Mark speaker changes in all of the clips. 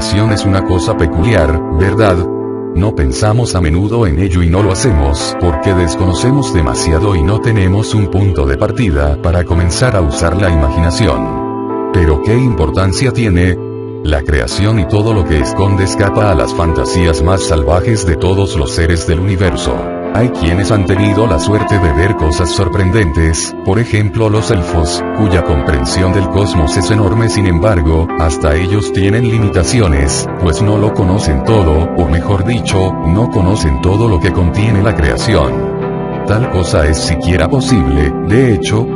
Speaker 1: creación es una cosa peculiar, ¿verdad? No pensamos a menudo en ello y no lo hacemos porque desconocemos demasiado y no tenemos un punto de partida para comenzar a usar la imaginación. Pero ¿qué importancia tiene? La creación y todo lo que esconde escapa a las fantasías más salvajes de todos los seres del universo. Hay quienes han tenido la suerte de ver cosas sorprendentes, por ejemplo los elfos, cuya comprensión del cosmos es enorme. Sin embargo, hasta ellos tienen limitaciones, pues no lo conocen todo, o mejor dicho, no conocen todo lo que contiene la creación. Tal cosa es siquiera posible. De hecho,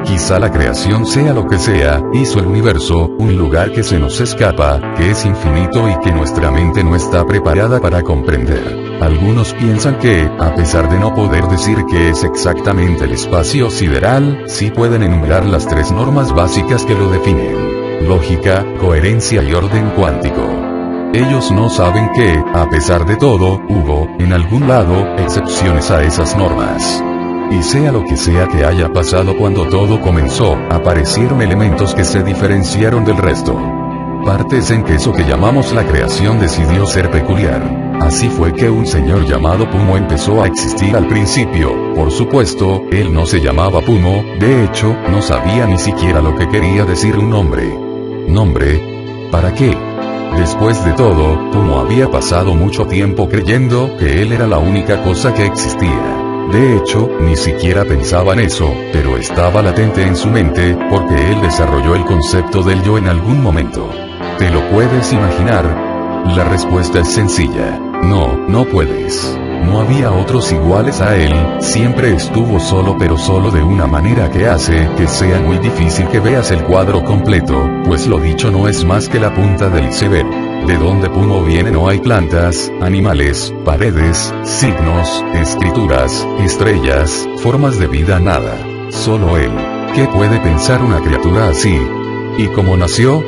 Speaker 1: quizá la creación sea lo que sea, hizo el universo, un lugar que se nos escapa, que es infinito y que nuestra mente no está preparada para comprender. Algunos piensan que, a pesar de no poder decir qué es exactamente el espacio sideral, sí pueden enumerar las tres normas básicas que lo definen: lógica, coherencia y orden cuántico. Ellos no saben que, a pesar de todo, hubo, en algún lado, excepciones a esas normas. Y sea lo que sea que haya pasado cuando todo comenzó, aparecieron elementos que se diferenciaron del resto. Partes en que eso que llamamos la creación decidió ser peculiar. Así fue que un señor llamado Pumo empezó a existir al principio. Por supuesto, él no se llamaba Pumo, de hecho, no sabía ni siquiera lo que quería decir un nombre. ¿Nombre? ¿Para qué? Después de todo, Pumo había pasado mucho tiempo creyendo que él era la única cosa que existía. De hecho, ni siquiera pensaba en eso, pero estaba latente en su mente, porque él desarrolló el concepto del yo en algún momento. ¿Te lo puedes imaginar? La respuesta es sencilla. No, no puedes. No había otros iguales a él, siempre estuvo solo, pero solo de una manera que hace que sea muy difícil que veas el cuadro completo, pues lo dicho no es más que la punta del iceberg. De donde Pumo viene no hay plantas, animales, paredes, signos, escrituras, estrellas, formas de vida, nada. Solo él. ¿Qué puede pensar una criatura así? ¿Y cómo nació?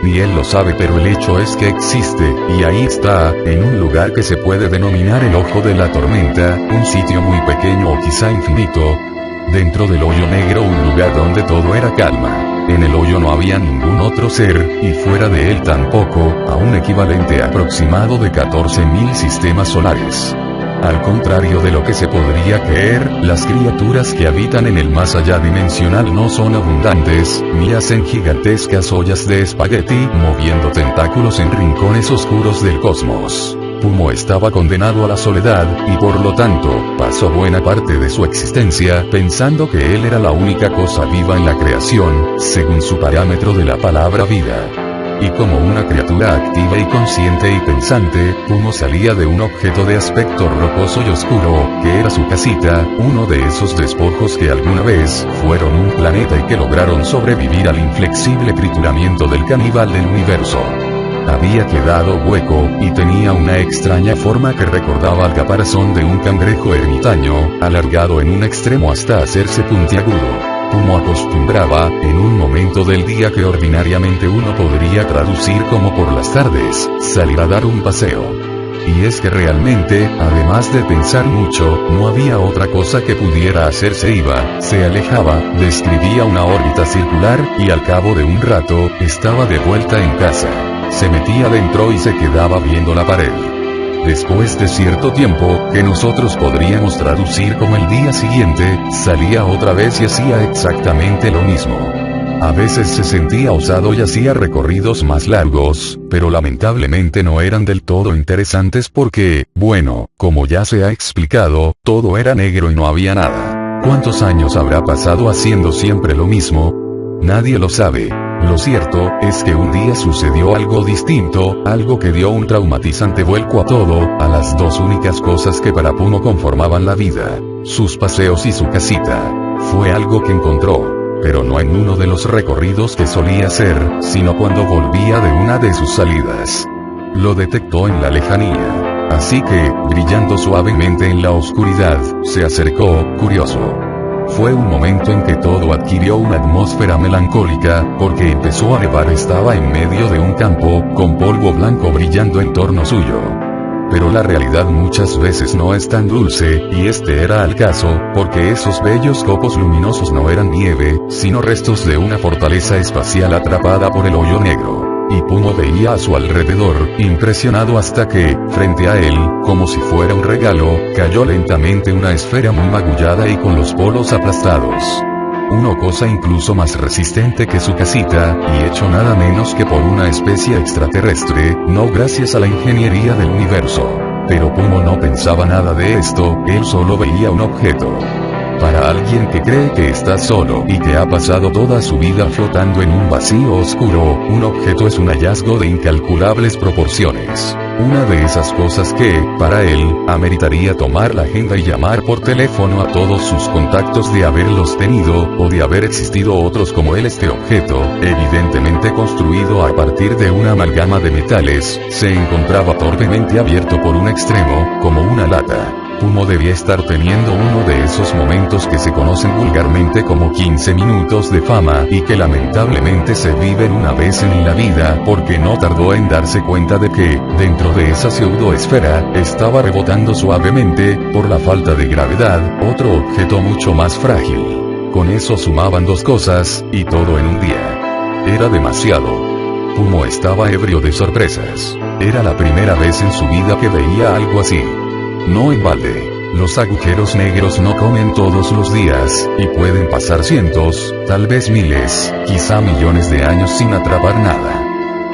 Speaker 1: Ni él lo sabe, pero el hecho es que existe, y ahí está, en un lugar que se puede denominar el ojo de la tormenta, un sitio muy pequeño o quizá infinito. Dentro del hoyo negro, un lugar donde todo era calma. En el hoyo no había ningún otro ser, y fuera de él tampoco, a un equivalente aproximado de 14.000 sistemas solares. Al contrario de lo que se podría creer, las criaturas que habitan en el más allá dimensional no son abundantes, ni hacen gigantescas ollas de espagueti moviendo tentáculos en rincones oscuros del cosmos. Pumo estaba condenado a la soledad, y por lo tanto, pasó buena parte de su existencia pensando que él era la única cosa viva en la creación, según su parámetro de la palabra vida. Y como una criatura activa y consciente y pensante, Pumo salía de un objeto de aspecto rocoso y oscuro, que era su casita, uno de esos despojos que alguna vez fueron un planeta y que lograron sobrevivir al inflexible trituramiento del caníbal del universo. Había quedado hueco, y tenía una extraña forma que recordaba al caparazón de un cangrejo ermitaño, alargado en un extremo hasta hacerse puntiagudo. Pumo acostumbraba, en un momento del día que ordinariamente uno podría traducir como por las tardes, salir a dar un paseo. Y es que realmente, además de pensar mucho, no había otra cosa que pudiera hacer. Se iba, se alejaba, describía una órbita circular, y al cabo de un rato, estaba de vuelta en casa. Se metía dentro y se quedaba viendo la pared. Después de cierto tiempo, que nosotros podríamos traducir como el día siguiente, salía otra vez y hacía exactamente lo mismo. A veces se sentía osado y hacía recorridos más largos, pero lamentablemente no eran del todo interesantes porque, bueno, como ya se ha explicado, todo era negro y no había nada. ¿Cuántos años habrá pasado haciendo siempre lo mismo? Nadie lo sabe. Lo cierto es que un día sucedió algo distinto, algo que dio un traumatizante vuelco a todo, a las dos únicas cosas que para Pumo conformaban la vida: sus paseos y su casita. Fue algo que encontró, pero no en uno de los recorridos que solía hacer, sino cuando volvía de una de sus salidas. Lo detectó en la lejanía. Así que, brillando suavemente en la oscuridad, se acercó, curioso. Fue un momento en que todo adquirió una atmósfera melancólica, porque empezó a nevar. Estaba en medio de un campo, con polvo blanco brillando en torno suyo. Pero la realidad muchas veces no es tan dulce, y este era el caso, porque esos bellos copos luminosos no eran nieve, sino restos de una fortaleza espacial atrapada por el hoyo negro. y Pumo veía a su alrededor, impresionado hasta que, frente a él, como si fuera un regalo, cayó lentamente una esfera muy magullada y con los polos aplastados. Una cosa incluso más resistente que su casita, y hecho nada menos que por una especie extraterrestre, no gracias a la ingeniería del universo. Pero Pumo no pensaba nada de esto, él solo veía un objeto. Para alguien que cree que está solo y que ha pasado toda su vida flotando en un vacío oscuro, un objeto es un hallazgo de incalculables proporciones. Una de esas cosas que, para él, ameritaría tomar la agenda y llamar por teléfono a todos sus contactos de haberlos tenido, o de haber existido otros como él. Este objeto, evidentemente construido a partir de una amalgama de metales, se encontraba torpemente abierto por un extremo, como una lata. Pumo debía estar teniendo uno de esos momentos que se conocen vulgarmente como 15 minutos de fama y que lamentablemente se viven una vez en la vida, porque no tardó en darse cuenta de que, dentro de esa pseudoesfera, estaba rebotando suavemente, por la falta de gravedad, otro objeto mucho más frágil. Con eso sumaban dos cosas, y todo en un día. Era demasiado. Pumo estaba ebrio de sorpresas. Era la primera vez en su vida que veía algo así. No en balde. Los agujeros negros no comen todos los días, y pueden pasar cientos, tal vez miles, quizá millones de años sin atrapar nada.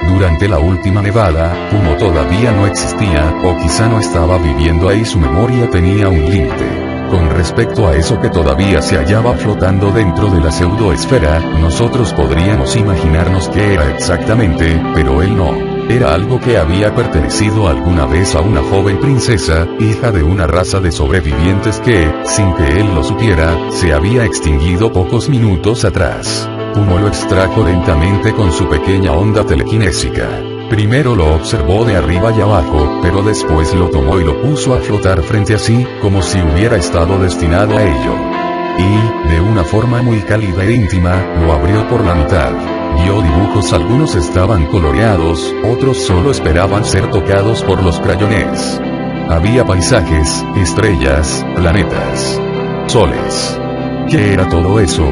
Speaker 1: Durante la última nevada, Pumo todavía no existía, o quizá no estaba viviendo ahí, su memoria tenía un límite. Con respecto a eso que todavía se hallaba flotando dentro de la pseudoesfera, nosotros podríamos imaginarnos qué era exactamente, pero él no. Era algo que había pertenecido alguna vez a una joven princesa, hija de una raza de sobrevivientes que, sin que él lo supiera, se había extinguido pocos minutos atrás. Pumo lo extrajo lentamente con su pequeña onda telequinésica. Primero lo observó de arriba y abajo, pero después lo tomó y lo puso a flotar frente a sí, como si hubiera estado destinado a ello. Y, de una forma muy cálida e íntima, lo abrió por la mitad. Vio dibujos, algunos estaban coloreados, otros solo esperaban ser tocados por los crayones. Había paisajes, estrellas, planetas, soles. ¿Qué era todo eso?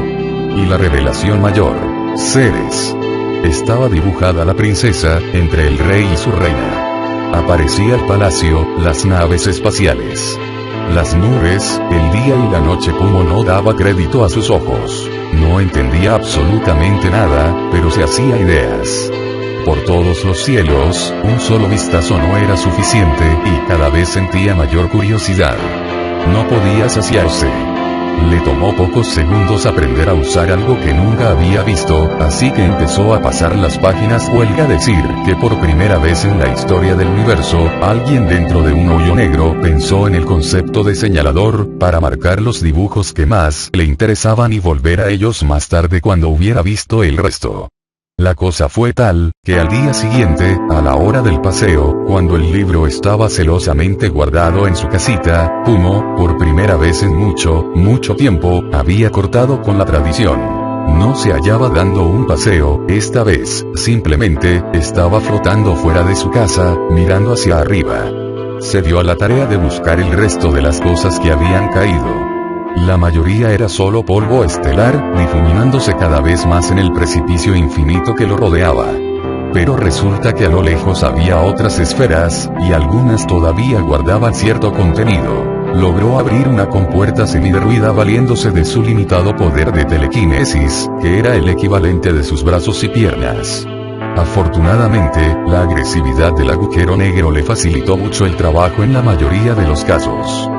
Speaker 1: Y la revelación mayor, seres. Estaba dibujada la princesa, entre el rey y su reina. Aparecía el palacio, las naves espaciales, las nubes, el día y la noche. Pumo no daba crédito a sus ojos. No entendía absolutamente nada, pero se hacía ideas. Por todos los cielos, un solo vistazo no era suficiente, y cada vez sentía mayor curiosidad. No podía saciarse. Le tomó pocos segundos aprender a usar algo que nunca había visto, así que empezó a pasar las páginas. Huelga decir que por primera vez en la historia del universo, alguien dentro de un hoyo negro pensó en el concepto de señalador, para marcar los dibujos que más le interesaban y volver a ellos más tarde cuando hubiera visto el resto. La cosa fue tal, que al día siguiente, a la hora del paseo, cuando el libro estaba celosamente guardado en su casita, Pumo, por primera vez en mucho tiempo, había cortado con la tradición. No se hallaba dando un paseo, esta vez, simplemente, estaba flotando fuera de su casa, mirando hacia arriba. Se dio a la tarea de buscar el resto de las cosas que habían caído. La mayoría era solo polvo estelar, difuminándose cada vez más en el precipicio infinito que lo rodeaba. Pero resulta que a lo lejos había otras esferas, y algunas todavía guardaban cierto contenido. Logró abrir una compuerta semiderruida valiéndose de su limitado poder de telequinesis, que era el equivalente de sus brazos y piernas. Afortunadamente, la agresividad del agujero negro le facilitó mucho el trabajo en la mayoría de los casos.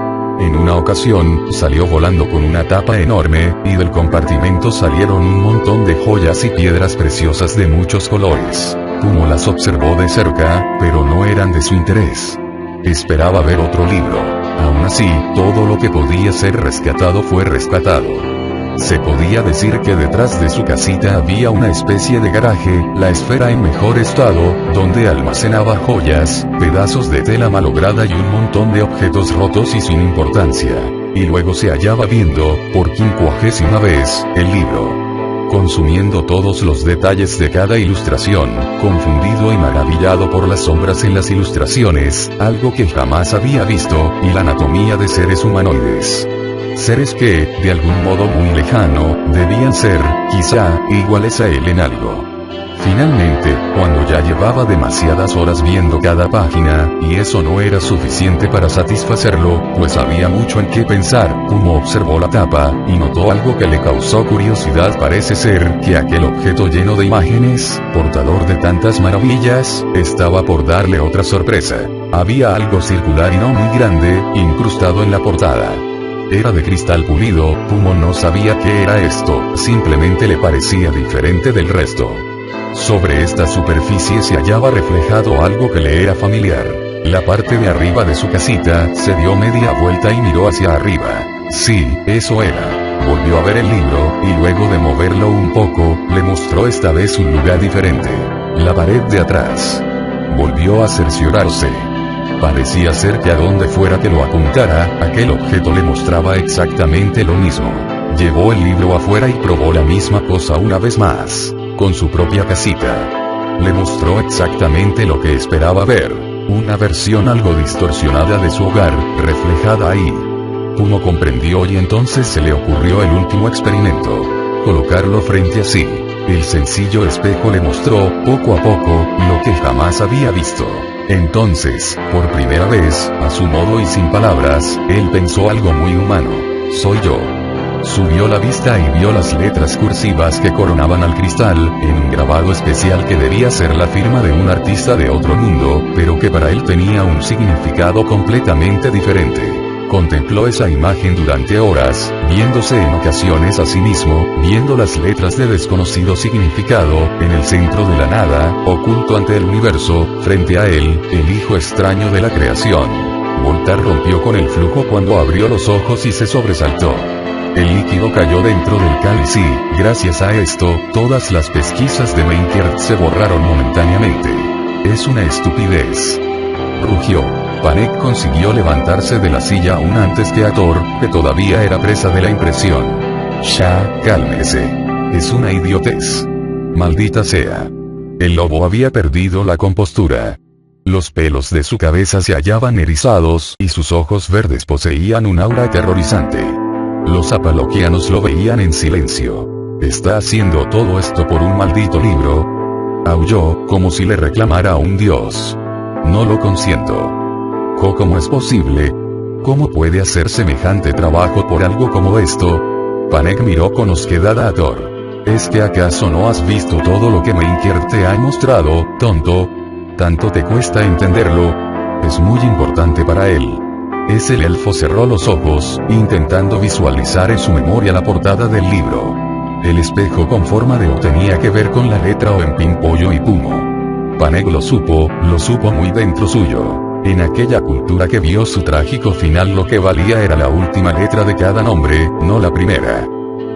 Speaker 1: En una ocasión, salió volando con una tapa enorme, y del compartimento salieron un montón de joyas y piedras preciosas de muchos colores. Pumo las observó de cerca, pero no eran de su interés. Esperaba ver otro libro. Aún así, todo lo que podía ser rescatado fue rescatado. Se podía decir que detrás de su casita había una especie de garaje, la esfera en mejor estado, donde almacenaba joyas, pedazos de tela malograda y un montón de objetos rotos y sin importancia. Y luego se hallaba viendo, por 50ª vez, el libro. Consumiendo todos los detalles de cada ilustración, confundido y maravillado por las sombras en las ilustraciones, algo que jamás había visto, y la anatomía de seres humanoides. Seres que, de algún modo muy lejano, debían ser, quizá, iguales a él en algo. Finalmente, cuando ya llevaba demasiadas horas viendo cada página, y eso no era suficiente para satisfacerlo, pues había mucho en qué pensar, Pumo observó la tapa, y notó algo que le causó curiosidad. Parece ser que aquel objeto lleno de imágenes, portador de tantas maravillas, estaba por darle otra sorpresa. Había algo circular y no muy grande, incrustado en la portada. Era de cristal pulido. Pumo no sabía qué era esto, simplemente le parecía diferente del resto. Sobre esta superficie se hallaba reflejado algo que le era familiar. La parte de arriba de su casita, se dio media vuelta y miró hacia arriba. Sí, eso era. Volvió a ver el libro, y luego de moverlo un poco, le mostró esta vez un lugar diferente. La pared de atrás. Volvió a cerciorarse. Parecía ser que a donde fuera que lo apuntara, aquel objeto le mostraba exactamente lo mismo. Llevó el libro afuera y probó la misma cosa una vez más. Con su propia casita. Le mostró exactamente lo que esperaba ver, una versión algo distorsionada de su hogar, reflejada ahí. Pumo comprendió y entonces se le ocurrió el último experimento. Colocarlo frente a sí. El sencillo espejo le mostró, poco a poco, lo que jamás había visto. Entonces, por primera vez, a su modo y sin palabras, él pensó algo muy humano. Soy yo. Subió la vista y vio las letras cursivas que coronaban al cristal, en un grabado especial que debía ser la firma de un artista de otro mundo, pero que para él tenía un significado completamente diferente. Contempló esa imagen durante horas, viéndose en ocasiones a sí mismo, viendo las letras de desconocido significado, en el centro de la nada, oculto ante el universo, frente a él, el hijo extraño de la creación. Voltaire rompió con el flujo cuando abrió los ojos y se sobresaltó. El líquido cayó dentro del cáliz y, gracias a esto, todas las pesquisas de Meynquiert se borraron momentáneamente. Es una estupidez. Rugió. Panek consiguió levantarse de la silla aún antes que Hathor, que todavía era presa de la impresión. Ya, cálmese. Es una idiotez. Maldita sea. El lobo había perdido la compostura. Los pelos de su cabeza se hallaban erizados, y sus ojos verdes poseían un aura aterrorizante. Los apaloquianos lo veían en silencio. ¿Está haciendo todo esto por un maldito libro? Aulló, como si le reclamara a un dios. No lo consiento. ¿Cómo es posible? ¿Cómo puede hacer semejante trabajo por algo como esto? Panek miró con osquedad a Hathor. ¿Es que acaso no has visto todo lo que Meynquiert te ha mostrado, tonto? ¿Tanto te cuesta entenderlo? Es muy importante para él. El elfo cerró los ojos, intentando visualizar en su memoria la portada del libro. El espejo con forma de O tenía que ver con la letra O en Pimpollo y Pumo. Panek lo supo muy dentro suyo. En aquella cultura que vio su trágico final, lo que valía era la última letra de cada nombre, no la primera.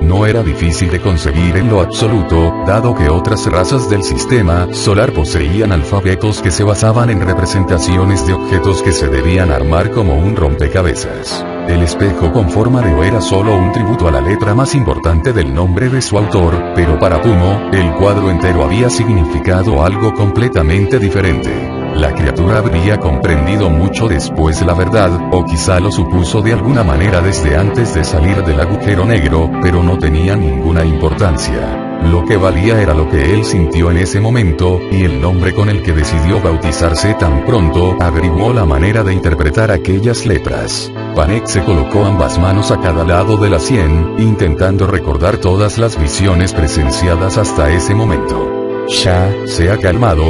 Speaker 1: No era difícil de conseguir en lo absoluto, dado que otras razas del sistema solar poseían alfabetos que se basaban en representaciones de objetos que se debían armar como un rompecabezas. El espejo con forma de O era solo un tributo a la letra más importante del nombre de su autor, pero para Pumo, el cuadro entero había significado algo completamente diferente. La criatura habría comprendido mucho después la verdad, o quizá lo supuso de alguna manera desde antes de salir del agujero negro, pero no tenía ninguna importancia. Lo que valía era lo que él sintió en ese momento, y el nombre con el que decidió bautizarse tan pronto averiguó la manera de interpretar aquellas letras. Panek se colocó ambas manos a cada lado de la sien, intentando recordar todas las visiones presenciadas hasta ese momento. Ya, se ha calmado.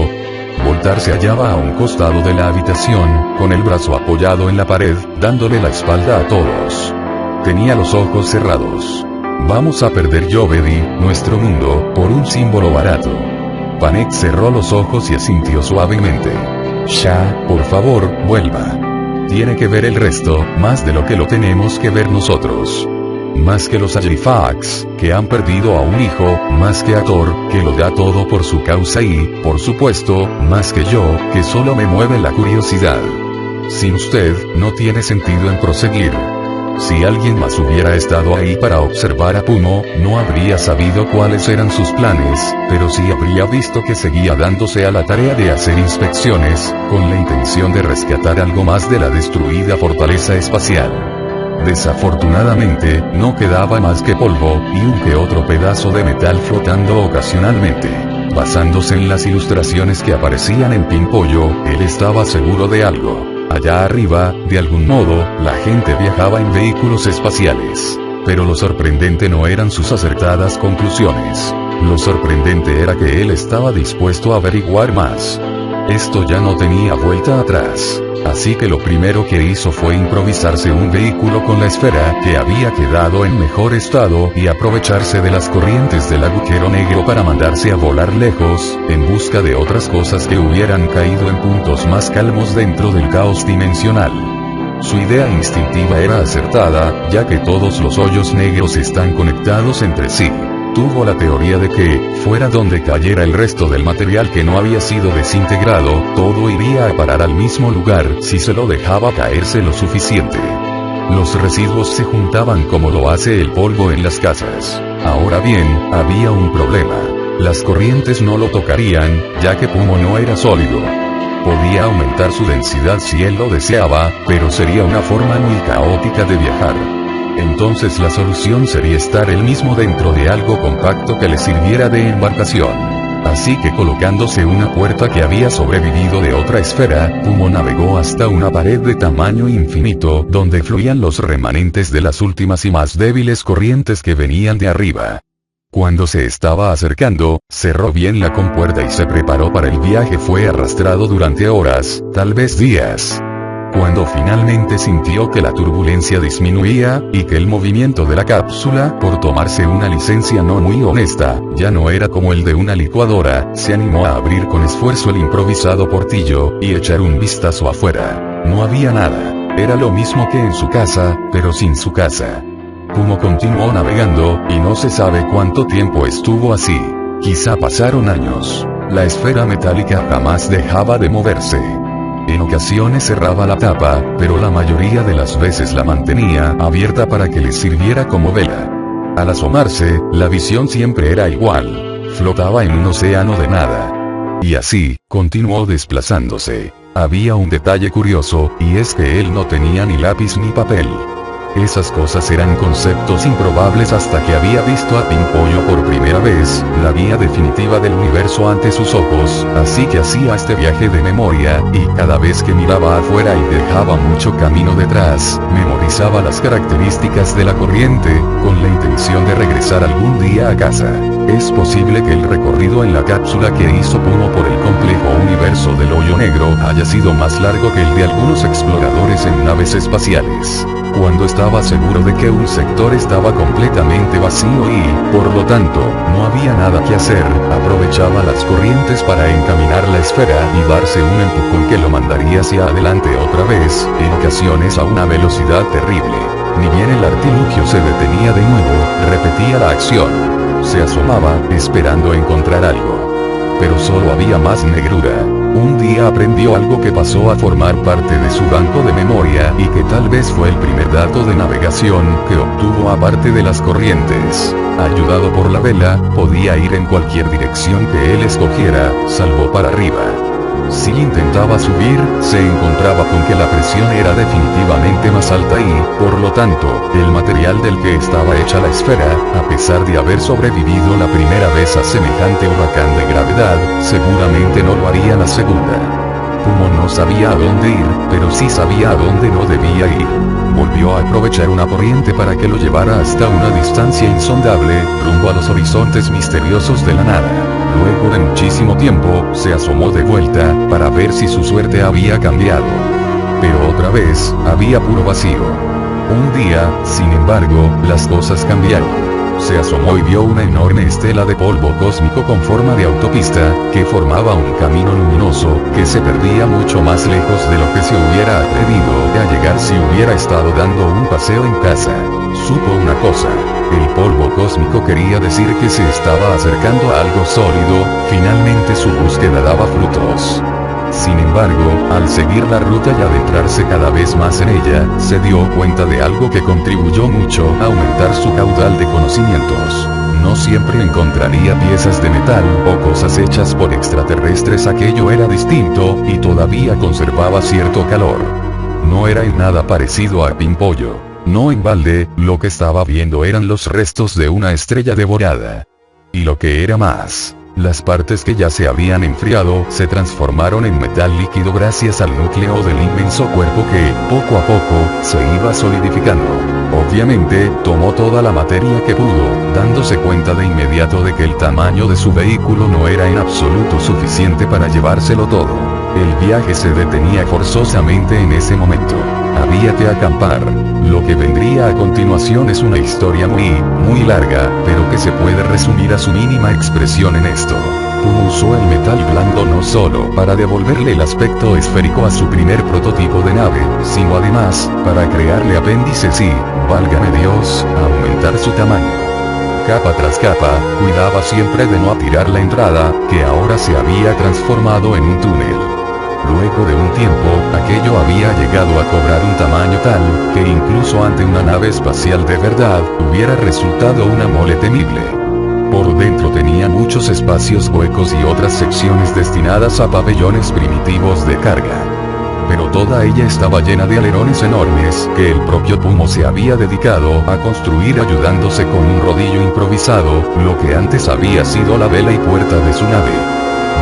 Speaker 1: Voltaire se hallaba a un costado de la habitación, con el brazo apoyado en la pared, dándole la espalda a todos. Tenía los ojos cerrados. Vamos a perder Yovedi, nuestro mundo, por un símbolo barato. Panek cerró los ojos y asintió suavemente. Ya, por favor, vuelva. Tiene que ver el resto, más de lo que lo tenemos que ver nosotros. Más que los Halifax, que han perdido a un hijo, más que Hathor, que lo da todo por su causa y, por supuesto, más que yo, que solo me mueve la curiosidad. Sin usted, no tiene sentido en proseguir. Si alguien más hubiera estado ahí para observar a Pumo, no habría sabido cuáles eran sus planes, pero sí habría visto que seguía dándose a la tarea de hacer inspecciones, con la intención de rescatar algo más de la destruida fortaleza espacial. Desafortunadamente, no quedaba más que polvo, y un que otro pedazo de metal flotando ocasionalmente. Basándose en las ilustraciones que aparecían en Pimpollo, él estaba seguro de algo. Allá arriba, de algún modo, la gente viajaba en vehículos espaciales. Pero lo sorprendente no eran sus acertadas conclusiones. Lo sorprendente era que él estaba dispuesto a averiguar más. Esto ya no tenía vuelta atrás. Así que lo primero que hizo fue improvisarse un vehículo con la esfera que había quedado en mejor estado y aprovecharse de las corrientes del agujero negro para mandarse a volar lejos, en busca de otras cosas que hubieran caído en puntos más calmos dentro del caos dimensional. Su idea instintiva era acertada, ya que todos los hoyos negros están conectados entre sí. Tuvo la teoría de que, fuera donde cayera el resto del material que no había sido desintegrado, todo iría a parar al mismo lugar si se lo dejaba caerse lo suficiente. Los residuos se juntaban como lo hace el polvo en las casas. Ahora bien, había un problema. Las corrientes no lo tocarían, ya que Pumo no era sólido. Podía aumentar su densidad si él lo deseaba, pero sería una forma muy caótica de viajar. Entonces la solución sería estar él mismo dentro de algo compacto que le sirviera de embarcación. Así que colocándose una puerta que había sobrevivido de otra esfera, Pumo navegó hasta una pared de tamaño infinito donde fluían los remanentes de las últimas y más débiles corrientes que venían de arriba. Cuando se estaba acercando, cerró bien la compuerta y se preparó para el viaje. Fue arrastrado durante horas, tal vez días. Cuando finalmente sintió que la turbulencia disminuía, y que el movimiento de la cápsula, por tomarse una licencia no muy honesta, ya no era como el de una licuadora, se animó a abrir con esfuerzo el improvisado portillo, y echar un vistazo afuera. No había nada. Era lo mismo que en su casa, pero sin su casa. Pumo continuó navegando, y no se sabe cuánto tiempo estuvo así. Quizá pasaron años. La esfera metálica jamás dejaba de moverse. En ocasiones cerraba la tapa, pero la mayoría de las veces la mantenía abierta para que le sirviera como vela. Al asomarse, la visión siempre era igual. Flotaba en un océano de nada. Y así, continuó desplazándose. Había un detalle curioso, y es que él no tenía ni lápiz ni papel. Esas cosas eran conceptos improbables hasta que había visto a Pimpollo por primera vez, la guía definitiva del universo ante sus ojos, así que hacía este viaje de memoria, y cada vez que miraba afuera y dejaba mucho camino detrás, memorizaba las características de la corriente, con la intención de regresar algún día a casa. Es posible que el recorrido en la cápsula que hizo Pumo por el complejo universo del hoyo negro haya sido más largo que el de algunos exploradores en naves espaciales. Cuando estaba seguro de que un sector estaba completamente vacío y, por lo tanto, no había nada que hacer, aprovechaba las corrientes para encaminar la esfera y darse un empujón que lo mandaría hacia adelante otra vez, en ocasiones a una velocidad terrible. Ni bien el artilugio se detenía de nuevo, repetía la acción. Se asomaba, esperando encontrar algo. Pero solo había más negrura. Un día aprendió algo que pasó a formar parte de su banco de memoria y que tal vez fue el primer dato de navegación que obtuvo aparte de las corrientes. Ayudado por la vela, podía ir en cualquier dirección que él escogiera, salvo para arriba. Si intentaba subir, se encontraba con que la presión era definitivamente más alta y, por lo tanto, el material del que estaba hecha la esfera, a pesar de haber sobrevivido la primera vez a semejante huracán de gravedad, seguramente no lo haría la segunda. Pumo no sabía a dónde ir, pero sí sabía a dónde no debía ir. Volvió a aprovechar una corriente para que lo llevara hasta una distancia insondable, rumbo a los horizontes misteriosos de la nada. Luego de muchísimo tiempo, se asomó de vuelta, para ver si su suerte había cambiado. Pero otra vez, había puro vacío. Un día, sin embargo, las cosas cambiaron. Se asomó y vio una enorme estela de polvo cósmico con forma de autopista, que formaba un camino luminoso, que se perdía mucho más lejos de lo que se hubiera atrevido a llegar si hubiera estado dando un paseo en casa. Supo una cosa. El polvo cósmico quería decir que se estaba acercando a algo sólido. Finalmente su búsqueda daba frutos. Sin embargo, al seguir la ruta y adentrarse cada vez más en ella, se dio cuenta de algo que contribuyó mucho a aumentar su caudal de conocimientos. No siempre encontraría piezas de metal o cosas hechas por extraterrestres. Aquello era distinto, y todavía conservaba cierto calor. No era en nada parecido a Pimpollo. No en balde, lo que estaba viendo eran los restos de una estrella devorada. Y lo que era más Las partes que ya se habían enfriado se transformaron en metal líquido gracias al núcleo del inmenso cuerpo que, poco a poco, se iba solidificando. Obviamente, tomó toda la materia que pudo, dándose cuenta de inmediato de que el tamaño de su vehículo no era en absoluto suficiente para llevárselo todo. El viaje se detenía forzosamente en ese momento. Había que acampar. Lo que vendría a continuación es una historia muy larga, pero que se puede resumir a su mínima expresión en esto. Pumo usó el metal blando no solo para devolverle el aspecto esférico a su primer prototipo de nave, sino además, para crearle apéndices y, válgame Dios, aumentar su tamaño. Capa tras capa, cuidaba siempre de no atirar la entrada, que ahora se había transformado en un túnel. Luego de un tiempo, aquello había llegado a cobrar un tamaño tal, que incluso ante una nave espacial de verdad, hubiera resultado una mole temible. Por dentro tenía muchos espacios huecos y otras secciones destinadas a pabellones primitivos de carga. Pero toda ella estaba llena de alerones enormes que el propio Pumo se había dedicado a construir ayudándose con un rodillo improvisado, lo que antes había sido la vela y puerta de su nave.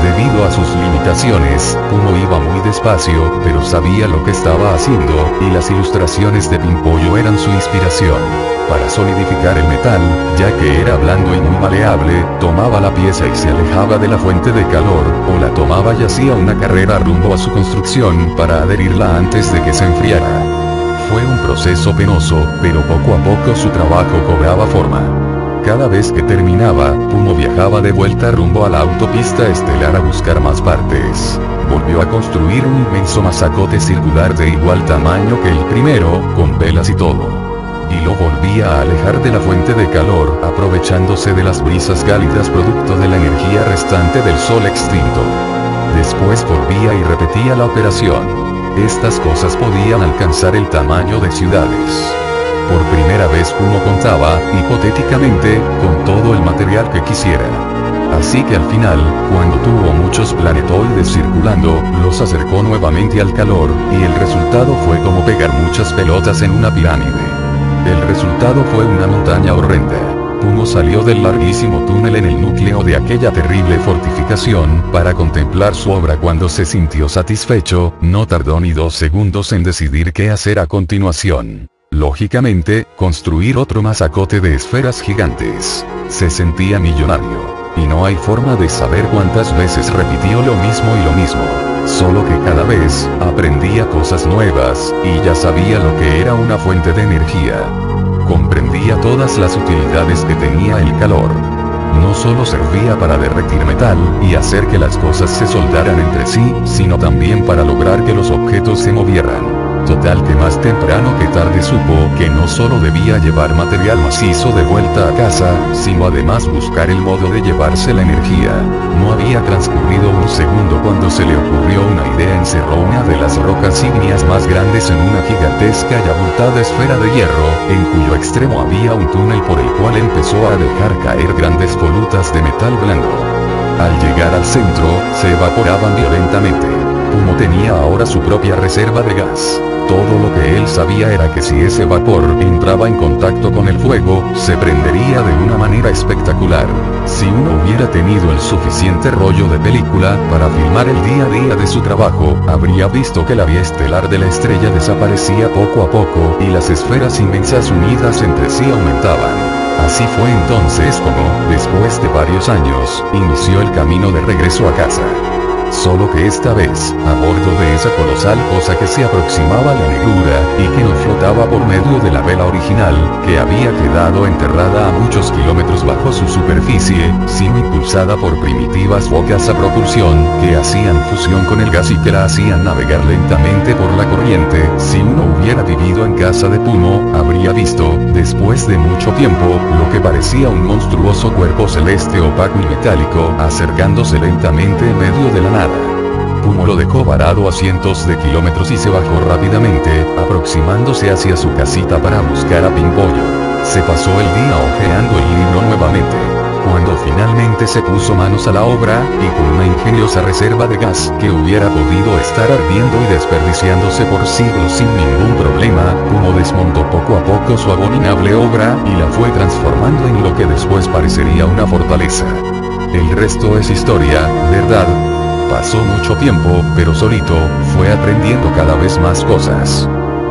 Speaker 1: Debido a sus limitaciones, Pumo iba muy despacio, pero sabía lo que estaba haciendo, y las ilustraciones de Pimpollo eran su inspiración. Para solidificar el metal, ya que era blando y muy maleable, tomaba la pieza y se alejaba de la fuente de calor, o la tomaba y hacía una carrera rumbo a su construcción para adherirla antes de que se enfriara. Fue un proceso penoso, pero poco a poco su trabajo cobraba forma. Cada vez que terminaba, Pumo viajaba de vuelta rumbo a la autopista estelar a buscar más partes. Volvió a construir un inmenso mazacote circular de igual tamaño que el primero, con velas y todo. Y lo volvía a alejar de la fuente de calor, aprovechándose de las brisas cálidas producto de la energía restante del sol extinto. Después volvía y repetía la operación. Estas cosas podían alcanzar el tamaño de ciudades. Por primera vez Pumo contaba, hipotéticamente, con todo el material que quisiera. Así que al final, cuando tuvo muchos planetoides circulando, los acercó nuevamente al calor, y el resultado fue como pegar muchas pelotas en una pirámide. El resultado fue una montaña horrenda. Pumo salió del larguísimo túnel en el núcleo de aquella terrible fortificación, para contemplar su obra. Cuando se sintió satisfecho, no tardó ni 2 segundos en decidir qué hacer a continuación. Lógicamente, construir otro mazacote de esferas gigantes. Se sentía millonario. Y no hay forma de saber cuántas veces repitió lo mismo y lo mismo. Solo que cada vez, aprendía cosas nuevas, y ya sabía lo que era una fuente de energía. Comprendía todas las utilidades que tenía el calor. No solo servía para derretir metal, y hacer que las cosas se soldaran entre sí, sino también para lograr que los objetos se movieran. Total que más temprano que tarde supo que no solo debía llevar material macizo de vuelta a casa, sino además buscar el modo de llevarse la energía. No había transcurrido un segundo cuando se le ocurrió una idea. Encerró una de las rocas ígneas más grandes en una gigantesca y abultada esfera de hierro, en cuyo extremo había un túnel por el cual empezó a dejar caer grandes volutas de metal blando. Al llegar al centro, se evaporaban violentamente. Pumo tenía ahora su propia reserva de gas. Todo lo que él sabía era que si ese vapor entraba en contacto con el fuego, se prendería de una manera espectacular. Si uno hubiera tenido el suficiente rollo de película para filmar el día a día de su trabajo, habría visto que la vía estelar de la estrella desaparecía poco a poco, y las esferas inmensas unidas entre sí aumentaban. Así fue entonces como, después de varios años, inició el camino de regreso a casa. Solo que esta vez, a bordo de esa colosal cosa que se aproximaba a la negrura, y que no flotaba por medio de la vela original, que había quedado enterrada a muchos kilómetros bajo su superficie, sino impulsada por primitivas bocas a propulsión, que hacían fusión con el gas y que la hacían navegar lentamente por la corriente. Si uno hubiera vivido en casa de Pumo, habría visto, después de mucho tiempo, lo que parecía un monstruoso cuerpo celeste opaco y metálico, acercándose lentamente en medio de la nada. Pumo lo dejó varado a cientos de kilómetros y se bajó rápidamente, aproximándose hacia su casita para buscar a Pimpollo. Se pasó el día hojeando el libro nuevamente. Cuando finalmente se puso manos a la obra, y con una ingeniosa reserva de gas que hubiera podido estar ardiendo y desperdiciándose por siglos sin ningún problema, Pumo desmontó poco a poco su abominable obra, y la fue transformando en lo que después parecería una fortaleza. El resto es historia, ¿verdad? Pasó mucho tiempo, pero solito, fue aprendiendo cada vez más cosas.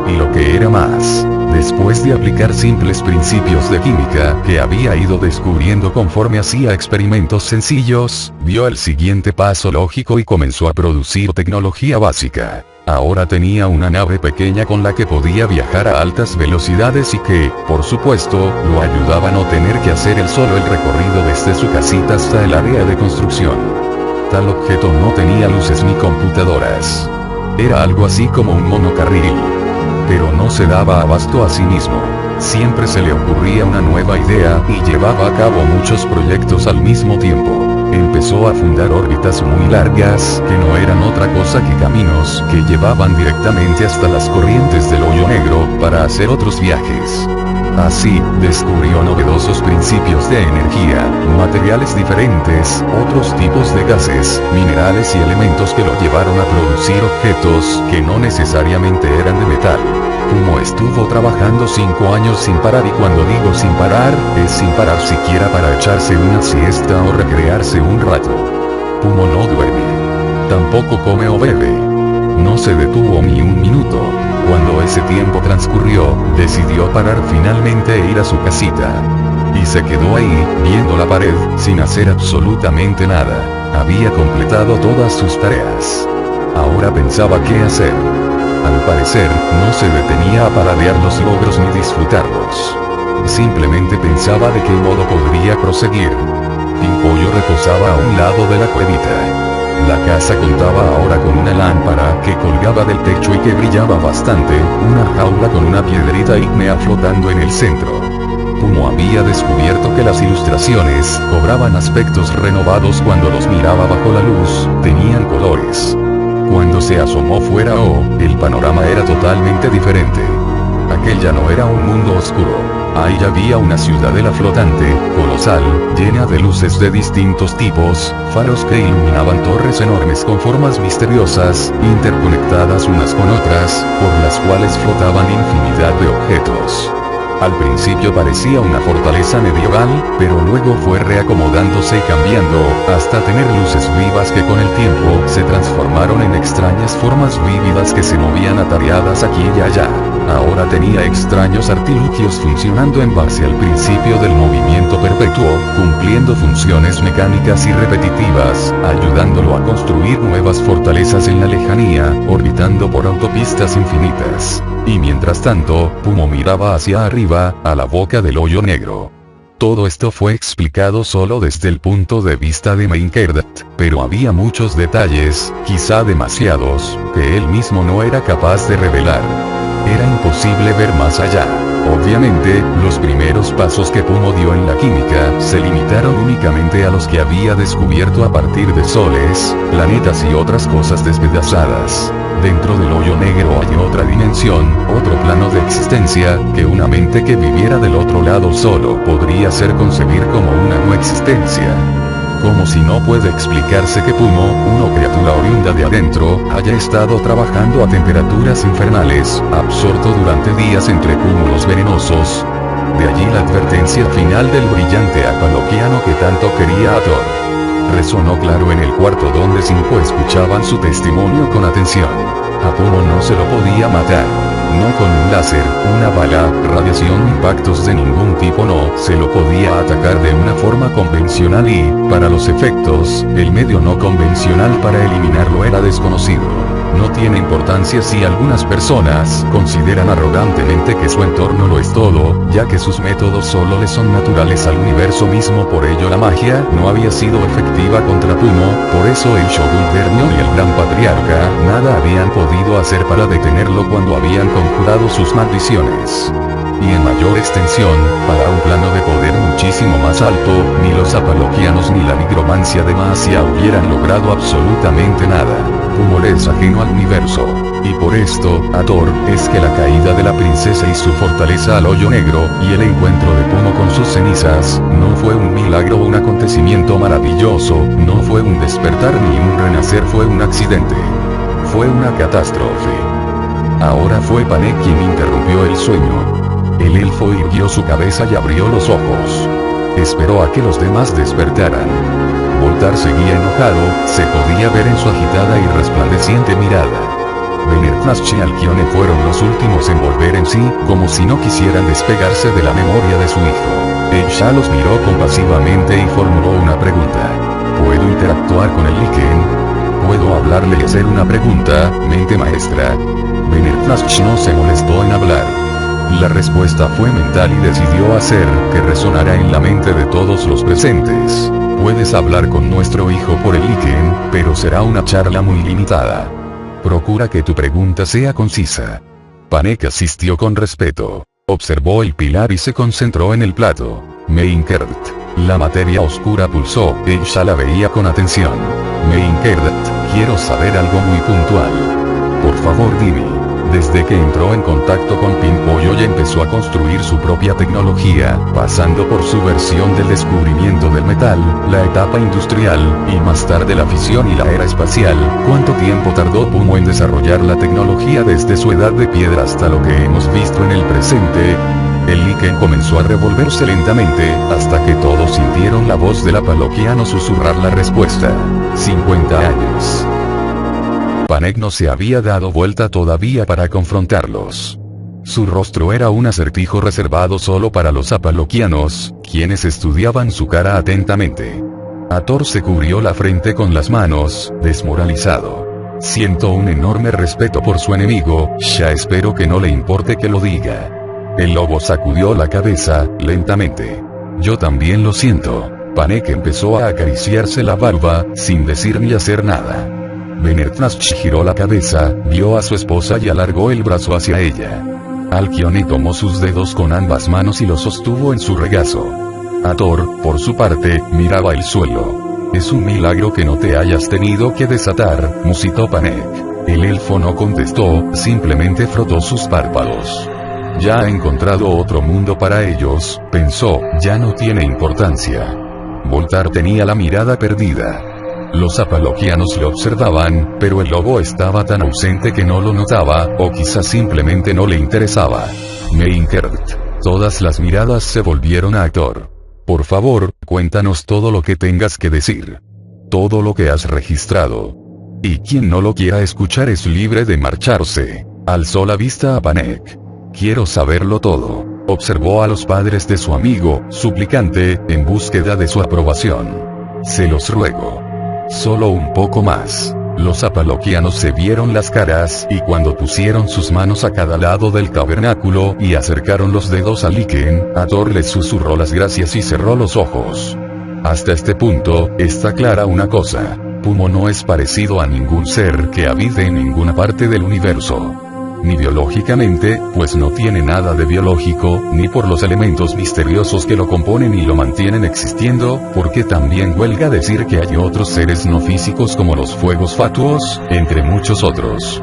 Speaker 1: Y lo que era más, después de aplicar simples principios de química que había ido descubriendo conforme hacía experimentos sencillos, dio el siguiente paso lógico y comenzó a producir tecnología básica. Ahora tenía una nave pequeña con la que podía viajar a altas velocidades y que, por supuesto, lo ayudaba a no tener que hacer él solo el recorrido desde su casita hasta el área de construcción. Tal objeto no tenía luces ni computadoras. Era algo así como un monocarril. Pero no se daba abasto a sí mismo. Siempre se le ocurría una nueva idea y llevaba a cabo muchos proyectos al mismo tiempo. Empezó a fundar órbitas muy largas que no eran otra cosa que caminos que llevaban directamente hasta las corrientes del hoyo negro para hacer otros viajes. Así, descubrió novedosos principios de energía, materiales diferentes, otros tipos de gases, minerales y elementos que lo llevaron a producir objetos que no necesariamente eran de metal. Pumo estuvo trabajando 5 años sin parar, y cuando digo sin parar, es sin parar siquiera para echarse una siesta o recrearse un rato. Pumo no duerme. Tampoco come o bebe. No se detuvo ni un minuto. Cuando ese tiempo transcurrió, decidió parar finalmente e ir a su casita. Y se quedó ahí, viendo la pared, sin hacer absolutamente nada. Había completado todas sus tareas. Ahora pensaba qué hacer. Al parecer, no se detenía a paladear los logros ni disfrutarlos. Simplemente pensaba de qué modo podría proseguir. Pimpollo reposaba a un lado de la cuevita. La casa contaba ahora con una lámpara que colgaba del techo y que brillaba bastante, una jaula con una piedrita ígnea flotando en el centro. Pumo había descubierto que las ilustraciones cobraban aspectos renovados cuando los miraba bajo la luz, tenían colores. Cuando se asomó fuera, el panorama era totalmente diferente. Aquel ya no era un mundo oscuro. Ahí había una ciudadela flotante, colosal, llena de luces de distintos tipos, faros que iluminaban torres enormes con formas misteriosas, interconectadas unas con otras, por las cuales flotaban infinidad de objetos. Al principio parecía una fortaleza medieval, pero luego fue reacomodándose y cambiando, hasta tener luces vivas que con el tiempo se transformaron en extrañas formas vívidas que se movían atareadas aquí y allá. Ahora tenía extraños artilugios funcionando en base al principio del movimiento perpetuo, cumpliendo funciones mecánicas y repetitivas, ayudándolo a construir nuevas fortalezas en la lejanía, orbitando por autopistas infinitas. Y mientras tanto, Pumo miraba hacia arriba, a la boca del hoyo negro. Todo esto fue explicado solo desde el punto de vista de Meinkerdat, pero había muchos detalles, quizá demasiados, que él mismo no era capaz de revelar. Era imposible ver más allá. Obviamente, los primeros pasos que Pumo dio en la química se limitaron únicamente a los que había descubierto a partir de soles, planetas y otras cosas despedazadas. Dentro del hoyo negro hay otra dimensión, otro plano de existencia, que una mente que viviera del otro lado solo podría hacer concebir como una no existencia. Como si no puede explicarse que Pumo, una criatura oriunda de adentro, haya estado trabajando a temperaturas infernales, absorto durante días entre cúmulos venenosos. De allí la advertencia final del brillante apaloquiano que tanto quería a Thor. Resonó claro en el cuarto donde 5 escuchaban su testimonio con atención. A Pumo no se lo podía matar. No con un láser, una bala, radiación o impactos de ningún tipo, no se lo podía atacar de una forma convencional y, para los efectos, el medio no convencional para eliminarlo era desconocido. No tiene importancia si algunas personas consideran arrogantemente que su entorno lo es todo, ya que sus métodos solo le son naturales al universo mismo. Por ello la magia no había sido efectiva contra Pumo, por eso el Shogun Vernion y el Gran Patriarca nada habían podido hacer para detenerlo cuando habían conjurado sus maldiciones. Y en mayor extensión, para un plano de poder muchísimo más alto, ni los apaloquianos ni la nigromancia de Masia hubieran logrado absolutamente nada. Pumo le es ajeno al universo. Y por esto, a Thor, es que la caída de la princesa y su fortaleza al hoyo negro, y el encuentro de Pumo con sus cenizas, no fue un milagro o un acontecimiento maravilloso, no fue un despertar ni un renacer, fue un accidente. Fue una catástrofe. Ahora fue Panek quien interrumpió el sueño. El elfo irguió su cabeza y abrió los ojos. Esperó a que los demás despertaran. Atar seguía enojado, se podía ver en su agitada y resplandeciente mirada. Benetnasch y Alkyone fueron los últimos en volver en sí, como si no quisieran despegarse de la memoria de su hijo. Ella los miró compasivamente y formuló una pregunta. ¿Puedo interactuar con el Lycan? ¿Puedo hablarle y hacer una pregunta, mente maestra? Benetnasch no se molestó en hablar. La respuesta fue mental y decidió hacer que resonara en la mente de todos los presentes. Puedes hablar con nuestro hijo por el Lycan, pero será una charla muy limitada. Procura que tu pregunta sea concisa. Panek asistió con respeto. Observó el pilar y se concentró en el plato. Meinkert. La materia oscura pulsó, ella la veía con atención. Meinkert, quiero saber algo muy puntual. Por favor dime. Desde que entró en contacto con Pimpollo y empezó a construir su propia tecnología, pasando por su versión del descubrimiento del metal, la etapa industrial, y más tarde la fisión y la era espacial, ¿cuánto tiempo tardó Pumo en desarrollar la tecnología desde su edad de piedra hasta lo que hemos visto en el presente? El Lycan comenzó a revolverse lentamente, hasta que todos sintieron la voz del apaloquiano susurrar la respuesta. 50 años. Panek no se había dado vuelta todavía para confrontarlos. Su rostro era un acertijo reservado solo para los apaloquianos, quienes estudiaban su cara atentamente. Ator se cubrió la frente con las manos, desmoralizado. Siento un enorme respeto por su enemigo, ya espero que no le importe que lo diga. El lobo sacudió la cabeza, lentamente. Yo también lo siento. Panek empezó a acariciarse la barba, sin decir ni hacer nada. Benetnasch giró la cabeza, vio a su esposa y alargó el brazo hacia ella. Alkyone tomó sus dedos con ambas manos y los sostuvo en su regazo. Ator, por su parte, miraba el suelo. Es un milagro que no te hayas tenido que desatar, musitó Panek. El elfo no contestó, simplemente frotó sus párpados. Ya ha encontrado otro mundo para ellos, pensó, ya no tiene importancia. Voltar tenía la mirada perdida. Los apaloquianos lo observaban, pero el lobo estaba tan ausente que no lo notaba, o quizás simplemente no le interesaba. Meinkert. Todas las miradas se volvieron a Ator. Por favor, cuéntanos todo lo que tengas que decir. Todo lo que has registrado. Y quien no lo quiera escuchar es libre de marcharse. Alzó la vista a Panek. Quiero saberlo todo. Observó a los padres de su amigo, suplicante, en búsqueda de su aprobación. Se los ruego. Solo un poco más. Los apaloquianos se vieron las caras, y cuando pusieron sus manos a cada lado del tabernáculo, y acercaron los dedos al Lycan, Ator les susurró las gracias y cerró los ojos. Hasta este punto, está clara una cosa. Pumo no es parecido a ningún ser que habite en ninguna parte del universo. Ni biológicamente, pues no tiene nada de biológico, ni por los elementos misteriosos que lo componen y lo mantienen existiendo, porque también huelga decir que hay otros seres no físicos como los fuegos fatuos, entre muchos otros.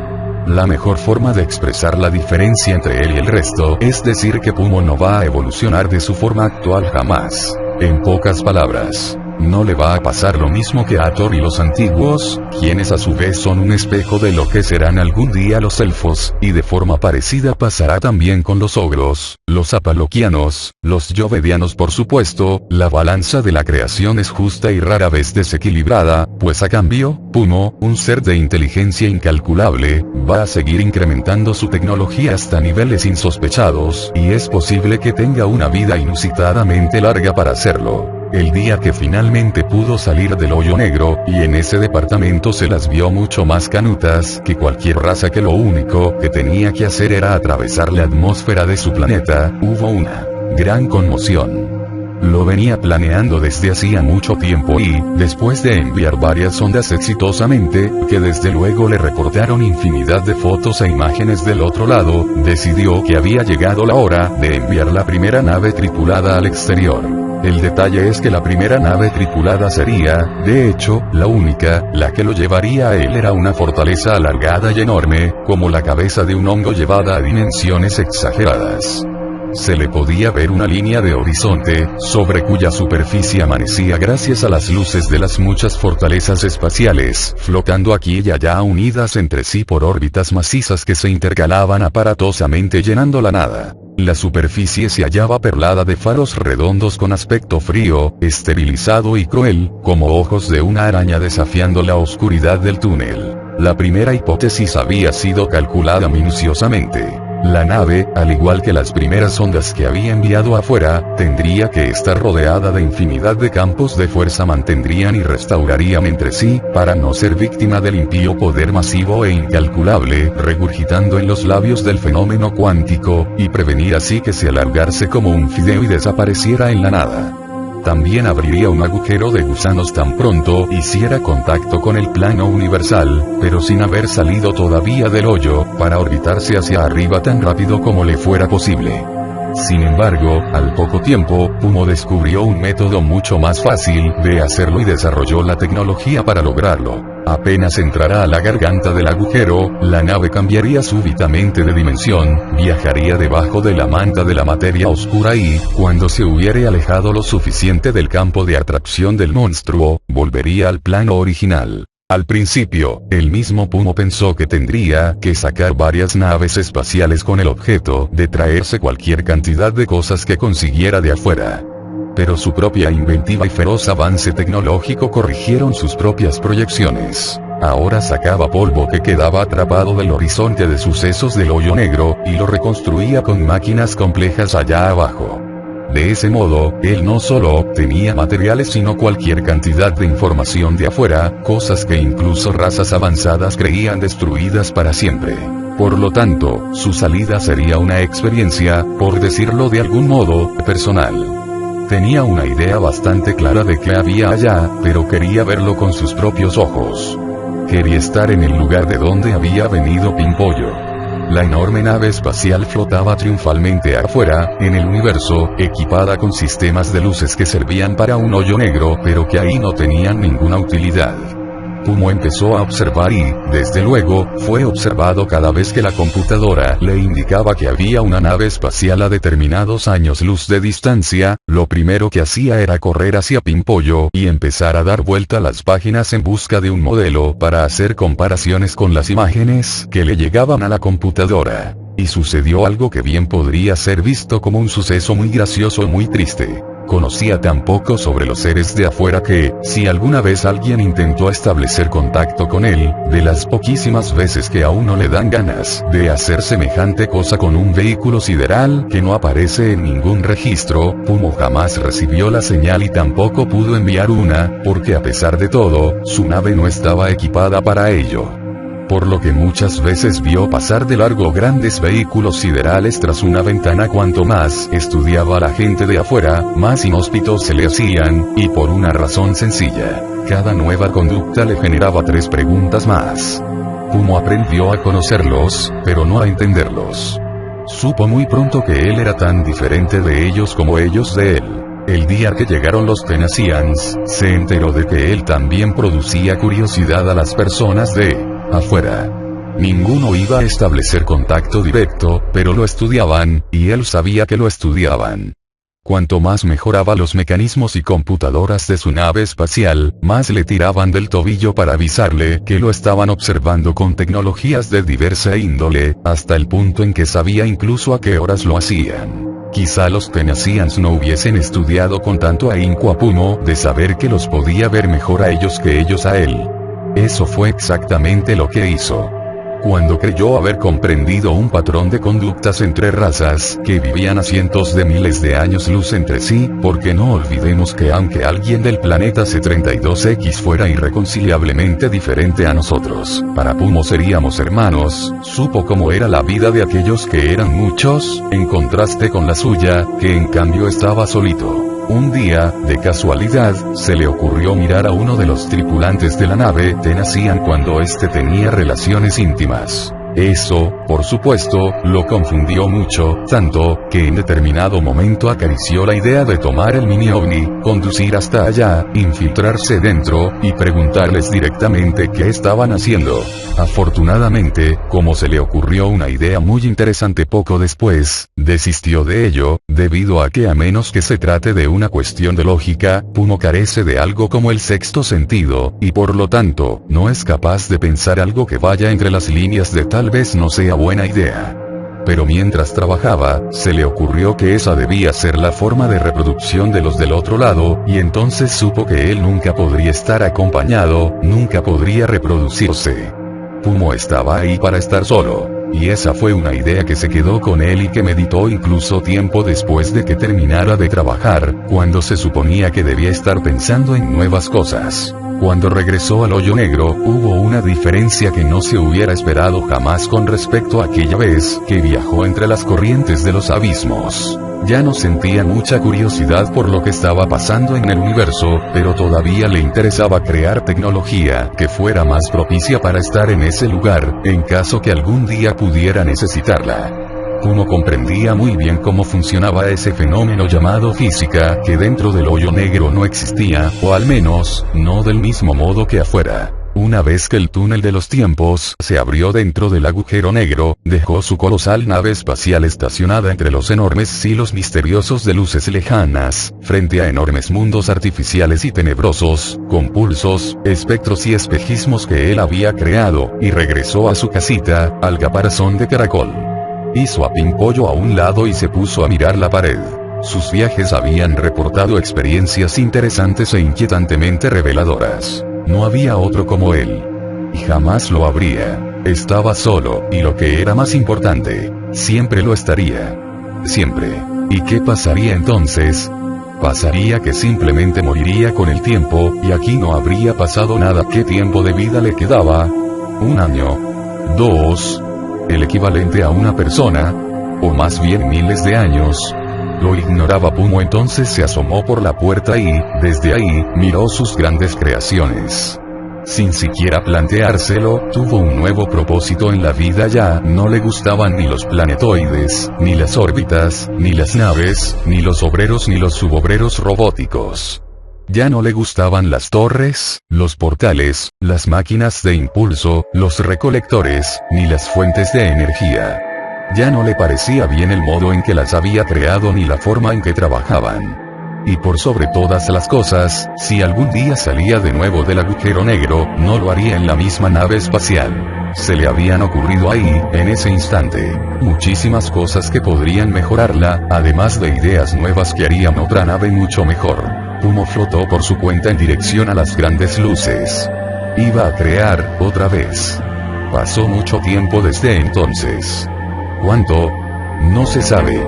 Speaker 1: La mejor forma de expresar la diferencia entre él y el resto es decir que Pumo no va a evolucionar de su forma actual jamás. En pocas palabras, no le va a pasar lo mismo que a Ator y los antiguos, quienes a su vez son un espejo de lo que serán algún día los elfos, y de forma parecida pasará también con los ogros, los apaloquianos, los yovedianos por supuesto. La balanza de la creación es justa y rara vez desequilibrada, pues a cambio, Pumo, un ser de inteligencia incalculable, va a seguir incrementando su tecnología hasta niveles insospechados, y es posible que tenga una vida inusitadamente larga para hacerlo. El día que finalmente pudo salir del hoyo negro, y en ese departamento se las vio mucho más canutas que cualquier raza que lo único que tenía que hacer era atravesar la atmósfera de su planeta, hubo una gran conmoción. Lo venía planeando desde hacía mucho tiempo y, después de enviar varias sondas exitosamente, que desde luego le reportaron infinidad de fotos e imágenes del otro lado, decidió que había llegado la hora de enviar la primera nave tripulada al exterior. El detalle es que la primera nave tripulada sería, de hecho, la única, la que lo llevaría a él era una fortaleza alargada y enorme, como la cabeza de un hongo llevada a dimensiones exageradas. Se le podía ver una línea de horizonte, sobre cuya superficie amanecía gracias a las luces de las muchas fortalezas espaciales, flotando aquí y allá unidas entre sí por órbitas macizas que se intercalaban aparatosamente llenando la nada. La superficie se hallaba perlada de faros redondos con aspecto frío, esterilizado y cruel, como ojos de una araña desafiando la oscuridad del túnel. La primera hipótesis había sido calculada minuciosamente. La nave, al igual que las primeras ondas que había enviado afuera, tendría que estar rodeada de infinidad de campos de fuerza mantendrían y restaurarían entre sí, para no ser víctima del impío poder masivo e incalculable, regurgitando en los labios del fenómeno cuántico, y prevenir así que se alargase como un fideo y desapareciera en la nada. También abriría un agujero de gusanos tan pronto hiciera contacto con el plano universal, pero sin haber salido todavía del hoyo, para orbitarse hacia arriba tan rápido como le fuera posible. Sin embargo, al poco tiempo, Pumo descubrió un método mucho más fácil de hacerlo y desarrolló la tecnología para lograrlo. Apenas entrara a la garganta del agujero, la nave cambiaría súbitamente de dimensión, viajaría debajo de la manta de la materia oscura y, cuando se hubiere alejado lo suficiente del campo de atracción del monstruo, volvería al plano original. Al principio, el mismo Pumo pensó que tendría que sacar varias naves espaciales con el objeto de traerse cualquier cantidad de cosas que consiguiera de afuera. Pero su propia inventiva y feroz avance tecnológico corrigieron sus propias proyecciones. Ahora sacaba polvo que quedaba atrapado del horizonte de sucesos del hoyo negro, y lo reconstruía con máquinas complejas allá abajo. De ese modo, él no solo obtenía materiales sino cualquier cantidad de información de afuera, cosas que incluso razas avanzadas creían destruidas para siempre. Por lo tanto, su salida sería una experiencia, por decirlo de algún modo, personal. Tenía una idea bastante clara de qué había allá, pero quería verlo con sus propios ojos. Quería estar en el lugar de donde había venido Pimpollo. La enorme nave espacial flotaba triunfalmente afuera, en el universo, equipada con sistemas de luces que servían para un hoyo negro, pero que ahí no tenían ninguna utilidad. Pumo empezó a observar y, desde luego, fue observado cada vez que la computadora le indicaba que había una nave espacial a determinados años luz de distancia. Lo primero que hacía era correr hacia Pimpollo y empezar a dar vuelta a las páginas en busca de un modelo para hacer comparaciones con las imágenes que le llegaban a la computadora. Y sucedió algo que bien podría ser visto como un suceso muy gracioso y muy triste. Conocía tan poco sobre los seres de afuera que, si alguna vez alguien intentó establecer contacto con él, de las poquísimas veces que a uno le dan ganas de hacer semejante cosa con un vehículo sideral que no aparece en ningún registro, Pumo jamás recibió la señal y tampoco pudo enviar una, porque a pesar de todo, su nave no estaba equipada para ello. Por lo que muchas veces vio pasar de largo grandes vehículos siderales tras una ventana. Cuanto más estudiaba a la gente de afuera, más inhóspitos se le hacían, y por una razón sencilla. Cada nueva conducta le generaba 3 preguntas más. Pumo aprendió a conocerlos, pero no a entenderlos. Supo muy pronto que él era tan diferente de ellos como ellos de él. El día que llegaron los Tenasians, se enteró de que él también producía curiosidad a las personas de afuera. Ninguno iba a establecer contacto directo, pero lo estudiaban, y él sabía que lo estudiaban. Cuanto más mejoraba los mecanismos y computadoras de su nave espacial, más le tiraban del tobillo para avisarle que lo estaban observando con tecnologías de diversa índole, hasta el punto en que sabía incluso a qué horas lo hacían. Quizá los Tenasians no hubiesen estudiado con tanto ahínco a Pumo de saber que los podía ver mejor a ellos que ellos a él. Eso fue exactamente lo que hizo. Cuando creyó haber comprendido un patrón de conductas entre razas que vivían a cientos de miles de años luz entre sí, porque no olvidemos que aunque alguien del planeta C32X fuera irreconciliablemente diferente a nosotros, para Pumo seríamos hermanos, supo cómo era la vida de aquellos que eran muchos, en contraste con la suya, que en cambio estaba solito. Un día, de casualidad, se le ocurrió mirar a uno de los tripulantes de la nave Tenasian cuando éste tenía relaciones íntimas. Eso, por supuesto, lo confundió mucho, tanto, que en determinado momento acarició la idea de tomar el mini ovni, conducir hasta allá, infiltrarse dentro, y preguntarles directamente qué estaban haciendo. Afortunadamente, como se le ocurrió una idea muy interesante poco después, desistió de ello, debido a que a menos que se trate de una cuestión de lógica, Pumo carece de algo como el sexto sentido, y por lo tanto, no es capaz de pensar algo que vaya entre las líneas de tal vez no sea buena idea. Pero mientras trabajaba, se le ocurrió que esa debía ser la forma de reproducción de los del otro lado, y entonces supo que él nunca podría estar acompañado, nunca podría reproducirse. Pumo estaba ahí para estar solo. Y esa fue una idea que se quedó con él y que meditó incluso tiempo después de que terminara de trabajar, cuando se suponía que debía estar pensando en nuevas cosas. Cuando regresó al hoyo negro, hubo una diferencia que no se hubiera esperado jamás con respecto a aquella vez que viajó entre las corrientes de los abismos. Ya no sentía mucha curiosidad por lo que estaba pasando en el universo, pero todavía le interesaba crear tecnología que fuera más propicia para estar en ese lugar, en caso que algún día pudiera necesitarla. Pumo comprendía muy bien cómo funcionaba ese fenómeno llamado física, que dentro del hoyo negro no existía, o al menos, no del mismo modo que afuera. Una vez que el túnel de los tiempos se abrió dentro del agujero negro, dejó su colosal nave espacial estacionada entre los enormes silos misteriosos de luces lejanas, frente a enormes mundos artificiales y tenebrosos, con pulsos, espectros y espejismos que él había creado, y regresó a su casita, al caparazón de caracol. Hizo a Pimpollo a un lado y se puso a mirar la pared. Sus viajes habían reportado experiencias interesantes e inquietantemente reveladoras. No había otro como él. Y jamás lo habría. Estaba solo, y lo que era más importante, siempre lo estaría. Siempre. ¿Y qué pasaría entonces? Pasaría que simplemente moriría con el tiempo, y aquí no habría pasado nada. ¿Qué tiempo de vida le quedaba? ¿1 año? ¿2? ¿El equivalente a una persona? ¿O más bien miles de años? Lo ignoraba Pumo. Entonces se asomó por la puerta y, desde ahí, miró sus grandes creaciones. Sin siquiera planteárselo, tuvo un nuevo propósito en la vida. Ya no le gustaban ni los planetoides, ni las órbitas, ni las naves, ni los obreros ni los subobreros robóticos. Ya no le gustaban las torres, los portales, las máquinas de impulso, los recolectores, ni las fuentes de energía. Ya no le parecía bien el modo en que las había creado ni la forma en que trabajaban. Y por sobre todas las cosas, si algún día salía de nuevo del agujero negro, no lo haría en la misma nave espacial. Se le habían ocurrido ahí, en ese instante, muchísimas cosas que podrían mejorarla, además de ideas nuevas que harían otra nave mucho mejor. Pumo flotó por su cuenta en dirección a las grandes luces. Iba a crear, otra vez. Pasó mucho tiempo desde entonces. ¿Cuánto? No se sabe.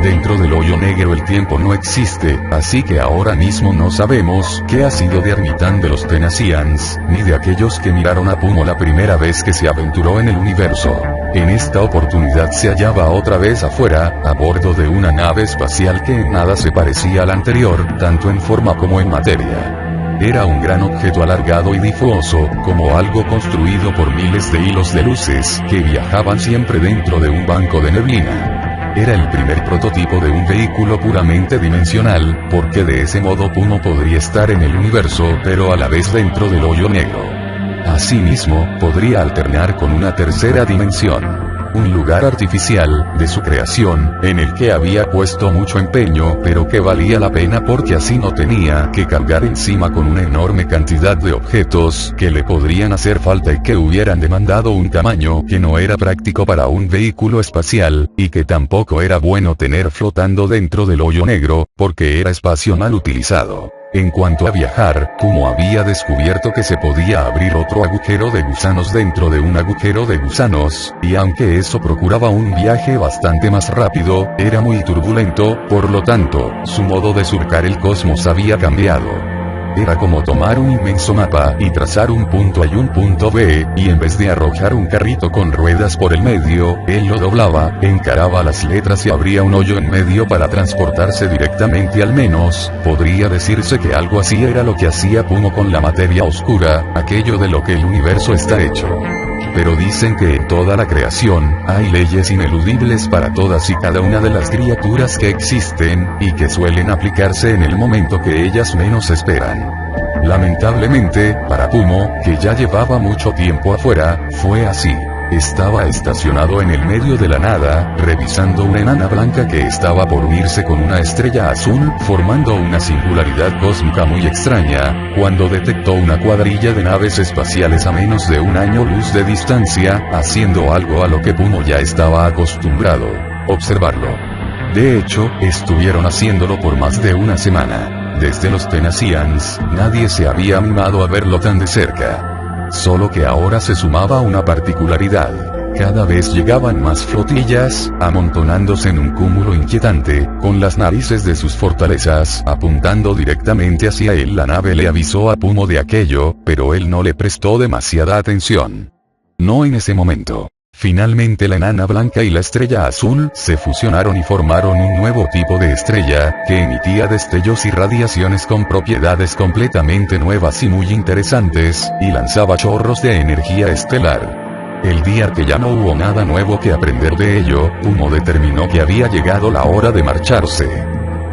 Speaker 1: Dentro del hoyo negro el tiempo no existe, así que ahora mismo no sabemos qué ha sido de Armitán de los Tenacians, ni de aquellos que miraron a Pumo la primera vez que se aventuró en el universo. En esta oportunidad se hallaba otra vez afuera, a bordo de una nave espacial que en nada se parecía a la anterior, tanto en forma como en materia. Era un gran objeto alargado y difuso, como algo construido por miles de hilos de luces, que viajaban siempre dentro de un banco de neblina. Era el primer prototipo de un vehículo puramente dimensional, porque de ese modo Pumo podría estar en el universo, pero a la vez dentro del hoyo negro. Asimismo, podría alternar con una tercera dimensión. Un lugar artificial, de su creación, en el que había puesto mucho empeño, pero que valía la pena porque así no tenía que cargar encima con una enorme cantidad de objetos que le podrían hacer falta y que hubieran demandado un tamaño que no era práctico para un vehículo espacial, y que tampoco era bueno tener flotando dentro del hoyo negro, porque era espacio mal utilizado. En cuanto a viajar, Pumo había descubierto que se podía abrir otro agujero de gusanos dentro de un agujero de gusanos, y aunque eso procuraba un viaje bastante más rápido, era muy turbulento, por lo tanto, su modo de surcar el cosmos había cambiado. Era como tomar un inmenso mapa y trazar un punto A y un punto B, y en vez de arrojar un carrito con ruedas por el medio, él lo doblaba, encaraba las letras y abría un hoyo en medio para transportarse directamente. Al menos, podría decirse que algo así era lo que hacía Pumo con la materia oscura, aquello de lo que el universo está hecho. pero dicen que en toda la creación, hay leyes ineludibles para todas y cada una de las criaturas que existen, y que suelen aplicarse en el momento que ellas menos esperan. Lamentablemente, para Pumo, que ya llevaba mucho tiempo afuera, fue así. Estaba estacionado en el medio de la nada, revisando una enana blanca que estaba por unirse con una estrella azul, formando una singularidad cósmica muy extraña, cuando detectó una cuadrilla de naves espaciales a menos de un año luz de distancia, haciendo algo a lo que Pumo ya estaba acostumbrado: observarlo. De hecho, estuvieron haciéndolo por más de una semana. Desde los Tenacians, nadie se había animado a verlo tan de cerca. Solo que ahora se sumaba una particularidad. Cada vez llegaban más flotillas, amontonándose en un cúmulo inquietante, con las narices de sus fortalezas apuntando directamente hacia él. La nave le avisó a Pumo de aquello, pero él no le prestó demasiada atención. No en ese momento. Finalmente la enana blanca y la estrella azul se fusionaron y formaron un nuevo tipo de estrella, que emitía destellos y radiaciones con propiedades completamente nuevas y muy interesantes, y lanzaba chorros de energía estelar. El día que ya no hubo nada nuevo que aprender de ello, Pumo determinó que había llegado la hora de marcharse.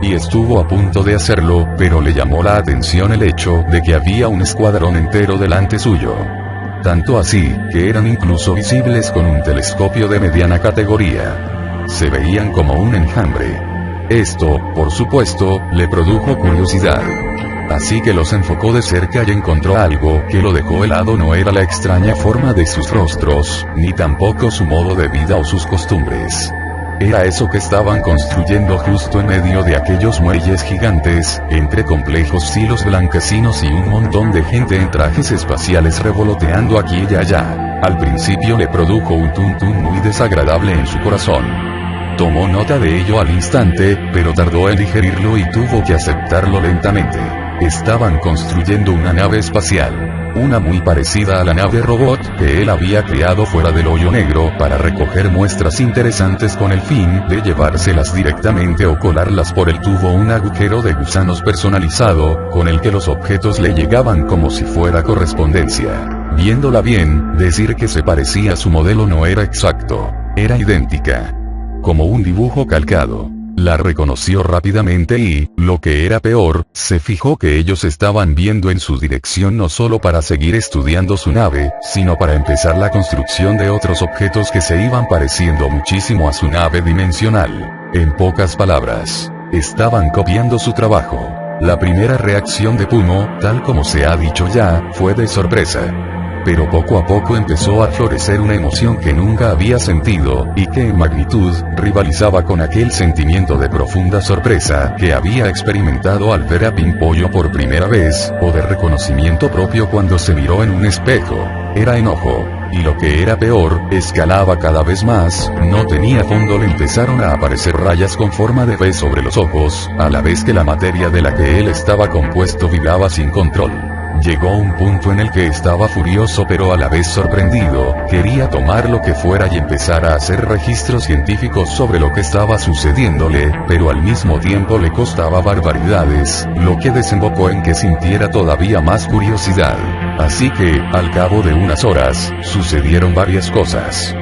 Speaker 1: Y estuvo a punto de hacerlo, pero le llamó la atención el hecho de que había un escuadrón entero delante suyo. Tanto así, que eran incluso visibles con un telescopio de mediana categoría. Se veían como un enjambre. Esto, por supuesto, le produjo curiosidad. Así que los enfocó de cerca y encontró algo que lo dejó helado. No era la extraña forma de sus rostros, ni tampoco su modo de vida o sus costumbres. Era eso que estaban construyendo justo en medio de aquellos muelles gigantes, entre complejos silos blanquecinos y un montón de gente en trajes espaciales revoloteando aquí y allá. Al principio le produjo un tuntún muy desagradable en su corazón. Tomó nota de ello al instante, pero tardó en digerirlo y tuvo que aceptarlo lentamente. Estaban construyendo una nave espacial. Una muy parecida a la nave robot que él había creado fuera del hoyo negro para recoger muestras interesantes con el fin de llevárselas directamente o colarlas por el tubo, un agujero de gusanos personalizado, con el que los objetos le llegaban como si fuera correspondencia. Viéndola bien, decir que se parecía a su modelo no era exacto. Era idéntica. Como un dibujo calcado. La reconoció rápidamente y, lo que era peor, se fijó que ellos estaban viendo en su dirección no solo para seguir estudiando su nave, sino para empezar la construcción de otros objetos que se iban pareciendo muchísimo a su nave dimensional. En pocas palabras, estaban copiando su trabajo. La primera reacción de Pumo, tal como se ha dicho ya, fue de sorpresa. Pero poco a poco empezó a florecer una emoción que nunca había sentido, y que en magnitud, rivalizaba con aquel sentimiento de profunda sorpresa que había experimentado al ver a Pimpollo por primera vez, o de reconocimiento propio cuando se miró en un espejo. Era enojo. Y lo que era peor, escalaba cada vez más, no tenía fondo. Le empezaron a aparecer rayas con forma de V sobre los ojos, a la vez que la materia de la que él estaba compuesto vibraba sin control. Llegó un punto en el que estaba furioso pero a la vez sorprendido, quería tomar lo que fuera y empezar a hacer registros científicos sobre lo que estaba sucediéndole, pero al mismo tiempo le costaba barbaridades, lo que desembocó en que sintiera todavía más curiosidad. Así que, al cabo de unas horas, sucedieron varias cosas.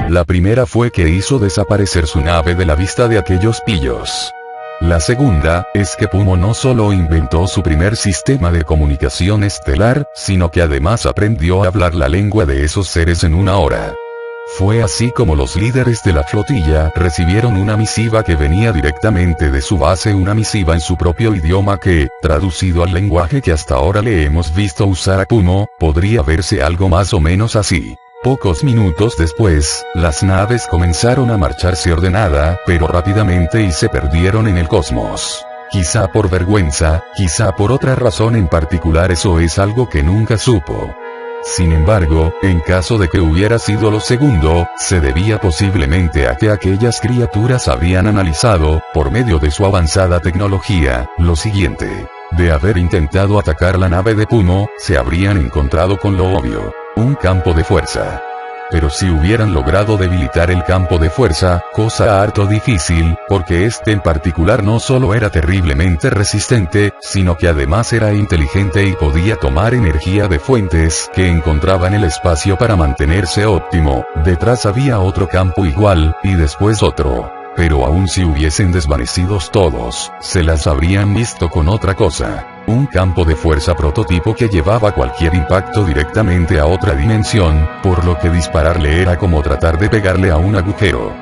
Speaker 1: La primera fue que hizo desaparecer su nave de la vista de aquellos pillos. La segunda, es que Pumo no solo inventó su primer sistema de comunicación estelar, sino que además aprendió a hablar la lengua de esos seres en una hora. Fue así como los líderes de la flotilla recibieron una misiva que venía directamente de su base, una misiva en su propio idioma que, traducido al lenguaje que hasta ahora le hemos visto usar a Pumo, podría verse algo más o menos así. Pocos minutos después, las naves comenzaron a marcharse ordenada, pero rápidamente y se perdieron en el cosmos. Quizá por vergüenza, quizá por otra razón en particular, eso es algo que nunca supo. Sin embargo, en caso de que hubiera sido lo segundo, se debía posiblemente a que aquellas criaturas habían analizado, por medio de su avanzada tecnología, lo siguiente. De haber intentado atacar la nave de Pumo, se habrían encontrado con lo obvio. Un campo de fuerza. Pero si hubieran logrado debilitar el campo de fuerza, cosa harto difícil, porque este en particular no solo era terriblemente resistente, sino que además era inteligente y podía tomar energía de fuentes que encontraba en el espacio para mantenerse óptimo, detrás había otro campo igual, y después otro. Pero aun si hubiesen desvanecidos todos, se las habrían visto con otra cosa. Un campo de fuerza prototipo que llevaba cualquier impacto directamente a otra dimensión, por lo que dispararle era como tratar de pegarle a un agujero.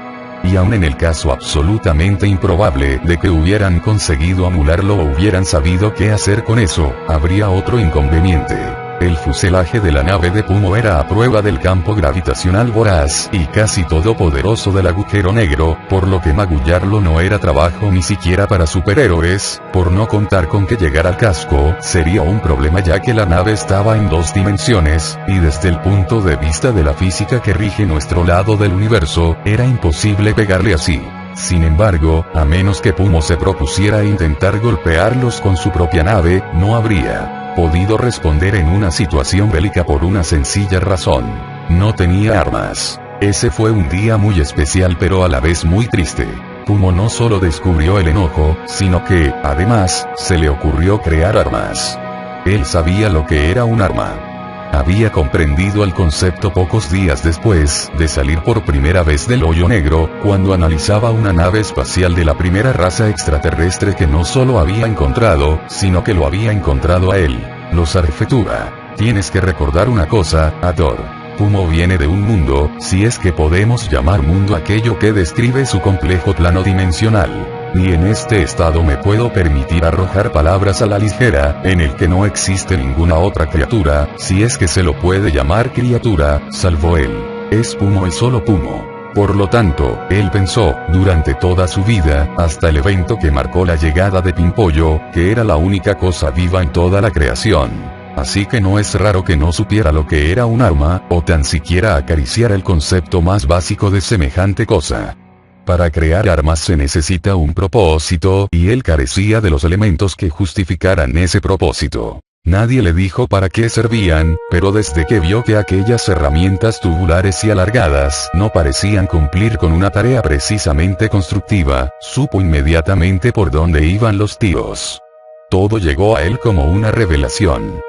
Speaker 1: Y aun en el caso absolutamente improbable de que hubieran conseguido anularlo o hubieran sabido qué hacer con eso, habría otro inconveniente. El fuselaje de la nave de Pumo era a prueba del campo gravitacional voraz y casi todopoderoso del agujero negro, por lo que magullarlo no era trabajo ni siquiera para superhéroes, por no contar con que llegar al casco sería un problema ya que la nave estaba en 2 dimensiones, y desde el punto de vista de la física que rige nuestro lado del universo, era imposible pegarle así. Sin embargo, a menos que Pumo se propusiera intentar golpearlos con su propia nave, no habría podido responder en una situación bélica por una sencilla razón. No tenía armas. Ese fue un día muy especial pero a la vez muy triste. Pumo no solo descubrió el enojo, sino que, además, se le ocurrió crear armas. Él sabía lo que era un arma. Había comprendido el concepto pocos días después de salir por primera vez del hoyo negro, cuando analizaba una nave espacial de la primera raza extraterrestre que no solo había encontrado, sino que lo había encontrado a él. Los Arfetura. Tienes que recordar una cosa, Hathor. Pumo viene de un mundo, si es que podemos llamar mundo aquello que describe su complejo plano dimensional. Ni en este estado me puedo permitir arrojar palabras a la ligera, en el que no existe ninguna otra criatura, si es que se lo puede llamar criatura, salvo él. Es Pumo y solo Pumo. Por lo tanto, él pensó, durante toda su vida, hasta el evento que marcó la llegada de Pimpollo, que era la única cosa viva en toda la creación. Así que no es raro que no supiera lo que era un arma, o tan siquiera acariciara el concepto más básico de semejante cosa. Para crear armas se necesita un propósito, y él carecía de los elementos que justificaran ese propósito. Nadie le dijo para qué servían, pero desde que vio que aquellas herramientas tubulares y alargadas no parecían cumplir con una tarea precisamente constructiva, supo inmediatamente por dónde iban los tiros. Todo llegó a él como una revelación.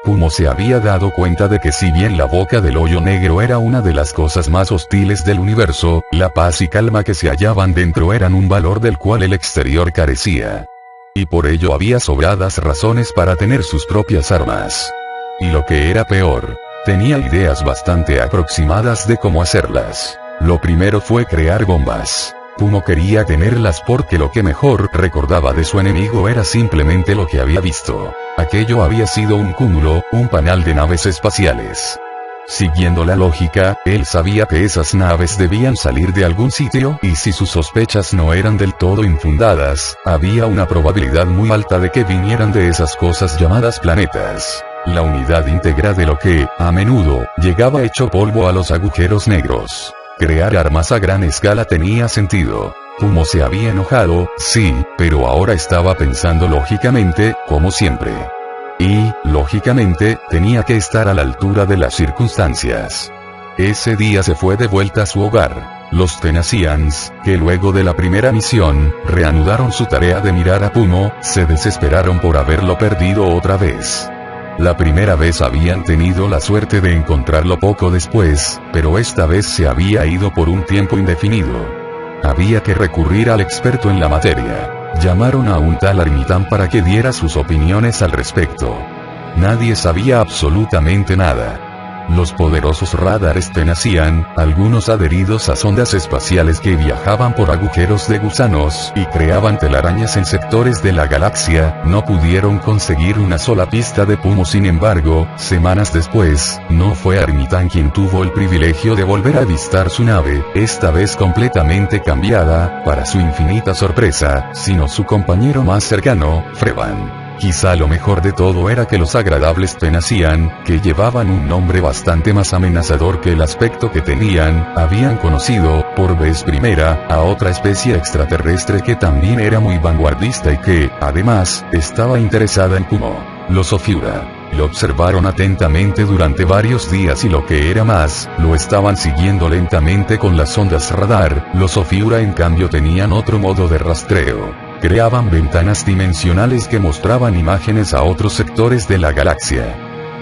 Speaker 1: Pumo se había dado cuenta de que si bien la boca del hoyo negro era una de las cosas más hostiles del universo, la paz y calma que se hallaban dentro eran un valor del cual el exterior carecía. Y por ello había sobradas razones para tener sus propias armas. Y lo que era peor, tenía ideas bastante aproximadas de cómo hacerlas. Lo primero fue crear bombas. Pumo quería tenerlas porque lo que mejor recordaba de su enemigo era simplemente lo que había visto. Aquello había sido un cúmulo, un panal de naves espaciales. Siguiendo la lógica, él sabía que esas naves debían salir de algún sitio, y si sus sospechas no eran del todo infundadas, había una probabilidad muy alta de que vinieran de esas cosas llamadas planetas. La unidad íntegra de lo que, a menudo, llegaba hecho polvo a los agujeros negros. Crear armas a gran escala tenía sentido. Pumo se había enojado, sí, pero ahora estaba pensando lógicamente, como siempre. Y, lógicamente, tenía que estar a la altura de las circunstancias. Ese día se fue de vuelta a su hogar. Los Tenacians, que luego de la primera misión, reanudaron su tarea de mirar a Pumo, se desesperaron por haberlo perdido otra vez. La primera vez habían tenido la suerte de encontrarlo poco después, pero esta vez se había ido por un tiempo indefinido. Había que recurrir al experto en la materia. Llamaron a un tal Armitán para que diera sus opiniones al respecto. Nadie sabía absolutamente nada. Los poderosos radares Tenacian, algunos adheridos a sondas espaciales que viajaban por agujeros de gusanos y creaban telarañas en sectores de la galaxia, no pudieron conseguir una sola pista de Pumo. Sin embargo, semanas después, no fue Armitán quien tuvo el privilegio de volver a avistar su nave, esta vez completamente cambiada, para su infinita sorpresa, sino su compañero más cercano, Freban. Quizá lo mejor de todo era que los agradables Tenacian, que llevaban un nombre bastante más amenazador que el aspecto que tenían, habían conocido, por vez primera, a otra especie extraterrestre que también era muy vanguardista y que, además, estaba interesada en Pumo. Los Ofiura. Lo observaron atentamente durante varios días y lo que era más, lo estaban siguiendo lentamente con las ondas radar. Los Ofiura en cambio tenían otro modo de rastreo. Creaban ventanas dimensionales que mostraban imágenes a otros sectores de la galaxia.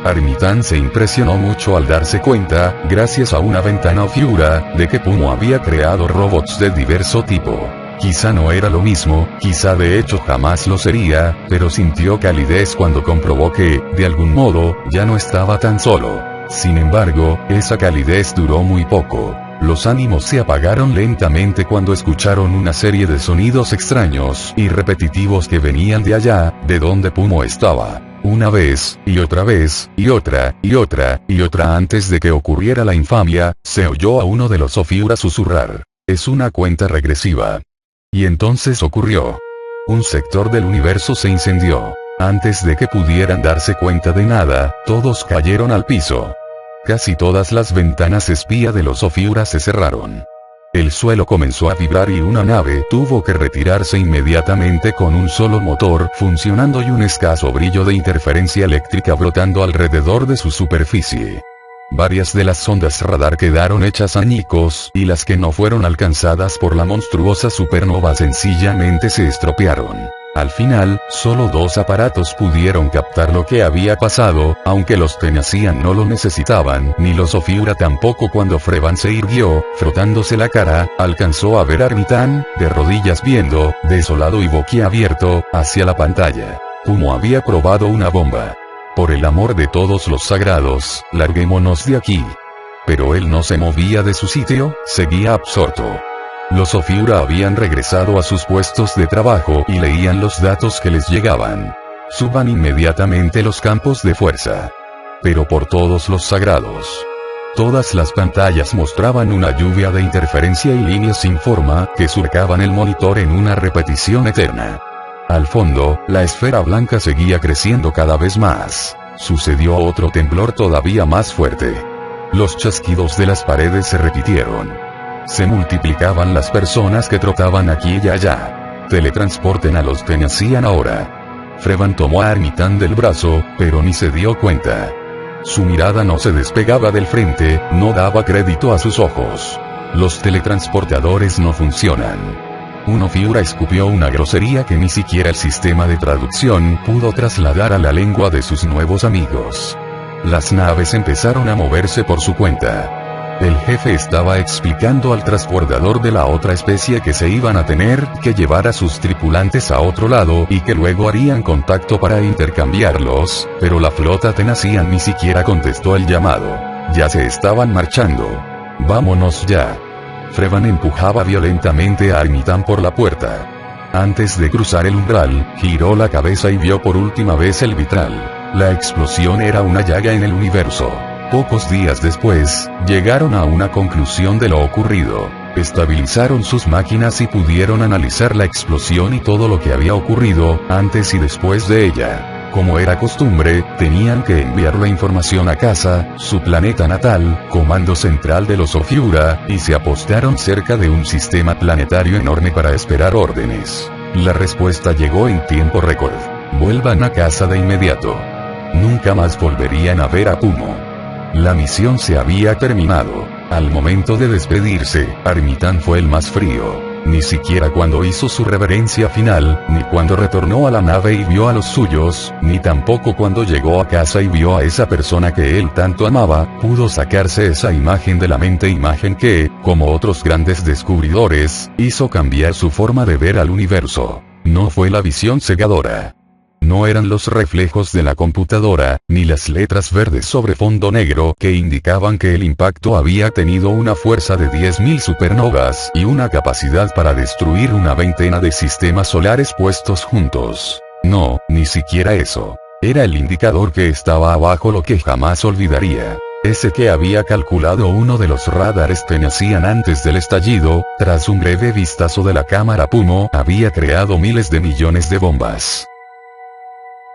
Speaker 1: Armitán se impresionó mucho al darse cuenta, gracias a una ventana Ofiura, de que Pumo había creado robots de diverso tipo. Quizá no era lo mismo, quizá de hecho jamás lo sería, pero sintió calidez cuando comprobó que, de algún modo, ya no estaba tan solo. Sin embargo, esa calidez duró muy poco. Los ánimos se apagaron lentamente cuando escucharon una serie de sonidos extraños y repetitivos que venían de allá, de donde Pumo estaba. Una vez, y otra vez, y otra, y otra, y otra antes de que ocurriera la infamia, se oyó a uno de los Ofiura susurrar. Es una cuenta regresiva. Y entonces ocurrió. Un sector del universo se incendió. Antes de que pudieran darse cuenta de nada, todos cayeron al piso. Casi todas las ventanas espía de los Ofiura se cerraron. El suelo comenzó a vibrar y una nave tuvo que retirarse inmediatamente con un solo motor funcionando y un escaso brillo de interferencia eléctrica brotando alrededor de su superficie. Varias de las ondas radar quedaron hechas añicos, y las que no fueron alcanzadas por la monstruosa supernova sencillamente se estropearon. Al final, solo 2 aparatos pudieron captar lo que había pasado, aunque los Tenacian no lo necesitaban, ni los Ofiura tampoco. Cuando Freban se irguió, frotándose la cara, alcanzó a ver a Armitán, de rodillas viendo, desolado y boquiabierto, hacia la pantalla. Pumo había probado una bomba. Por el amor de todos los sagrados, larguémonos de aquí. Pero él no se movía de su sitio, seguía absorto. Los Ofiura habían regresado a sus puestos de trabajo y leían los datos que les llegaban. Suban inmediatamente los campos de fuerza. Pero por todos los sagrados. Todas las pantallas mostraban una lluvia de interferencia y líneas sin forma que surcaban el monitor en una repetición eterna. Al fondo, la esfera blanca seguía creciendo cada vez más. Sucedió otro temblor todavía más fuerte. Los chasquidos de las paredes se repitieron. Se multiplicaban las personas que trotaban aquí y allá. Teletransporten a los Tenacian ahora. Freban tomó a Armitán del brazo, pero ni se dio cuenta. Su mirada no se despegaba del frente, no daba crédito a sus ojos. Los teletransportadores no funcionan. Un Ofiura escupió una grosería que ni siquiera el sistema de traducción pudo trasladar a la lengua de sus nuevos amigos. Las naves empezaron a moverse por su cuenta. El jefe estaba explicando al transbordador de la otra especie que se iban a tener que llevar a sus tripulantes a otro lado y que luego harían contacto para intercambiarlos, pero la flota Tenacian ni siquiera contestó el llamado. Ya se estaban marchando. Vámonos ya. Freban empujaba violentamente a Armitán por la puerta. Antes de cruzar el umbral, giró la cabeza y vio por última vez el vitral. La explosión era una llaga en el universo. Pocos días después, llegaron a una conclusión de lo ocurrido. Estabilizaron sus máquinas y pudieron analizar la explosión y todo lo que había ocurrido, antes y después de ella. Como era costumbre, tenían que enviar la información a casa, su planeta natal, comando central de los Ofiura, y se apostaron cerca de un sistema planetario enorme para esperar órdenes. La respuesta llegó en tiempo récord. Vuelvan a casa de inmediato. Nunca más volverían a ver a Pumo. La misión se había terminado. Al momento de despedirse, Armitán fue el más frío. Ni siquiera cuando hizo su reverencia final, ni cuando retornó a la nave y vio a los suyos, ni tampoco cuando llegó a casa y vio a esa persona que él tanto amaba, pudo sacarse esa imagen de la mente, imagen que, como otros grandes descubridores, hizo cambiar su forma de ver al universo. No fue la visión cegadora. No eran los reflejos de la computadora, ni las letras verdes sobre fondo negro que indicaban que el impacto había tenido una fuerza de 10.000 supernovas y una capacidad para destruir una veintena de sistemas solares puestos juntos. No, ni siquiera eso. Era el indicador que estaba abajo, lo que jamás olvidaría. Ese que había calculado uno de los radares Tenacian antes del estallido. Tras un breve vistazo de la cámara, Pumo había creado miles de millones de bombas.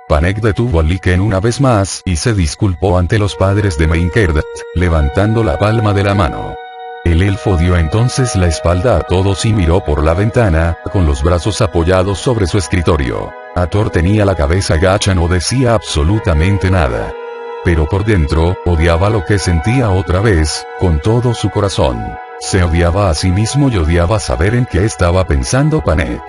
Speaker 1: Panek detuvo a Lyken una vez más y se disculpó ante los padres de Meinkerdat, levantando la palma de la mano. El elfo dio entonces la espalda a todos y miró por la ventana, con los brazos apoyados sobre su escritorio. Ator tenía la cabeza gacha, no decía absolutamente nada. Pero por dentro, odiaba lo que sentía otra vez, con todo su corazón. Se odiaba a sí mismo y odiaba saber en qué estaba pensando Panek.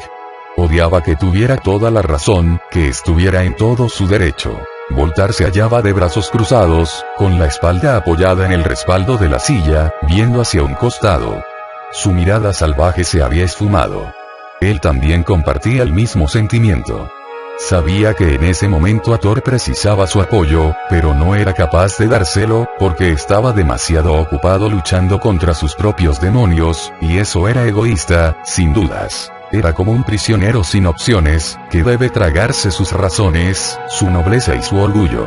Speaker 1: Odiaba que tuviera toda la razón, que estuviera en todo su derecho. Voltar se hallaba de brazos cruzados, con la espalda apoyada en el respaldo de la silla, viendo hacia un costado. Su mirada salvaje se había esfumado. Él también compartía el mismo sentimiento. Sabía que en ese momento Ator precisaba su apoyo, pero no era capaz de dárselo, porque estaba demasiado ocupado luchando contra sus propios demonios, y eso era egoísta, sin dudas. Era como un prisionero sin opciones, que debe tragarse sus razones, su nobleza y su orgullo.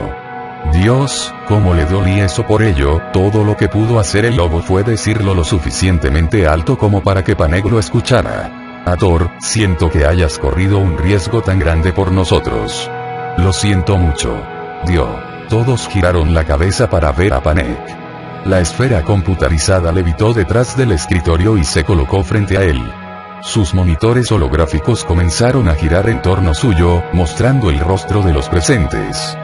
Speaker 1: Dios, cómo le dolía eso. Por ello, todo lo que pudo hacer el lobo fue decirlo lo suficientemente alto como para que Panek lo escuchara. Ator, siento que hayas corrido un riesgo tan grande por nosotros. Lo siento mucho. Dio. Todos giraron la cabeza para ver a Panek. La esfera computarizada levitó detrás del escritorio y se colocó frente a él. Sus monitores holográficos comenzaron a girar en torno suyo, mostrando el rostro de los presentes.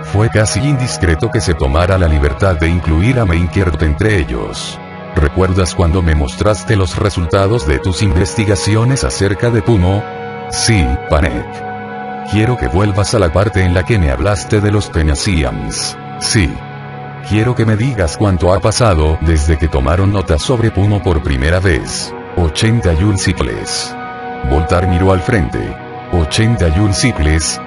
Speaker 1: Fue casi indiscreto que se tomara la libertad de incluir a Meinkert entre ellos. ¿Recuerdas cuando me mostraste los resultados de tus investigaciones acerca de Pumo? Sí, Panek. Quiero que vuelvas a la parte en la que me hablaste de los Tenasians. Sí. Quiero que me digas cuánto ha pasado desde que tomaron nota sobre Pumo por primera vez. 81 ciclos. Voltar miró al frente. 81 ciclos.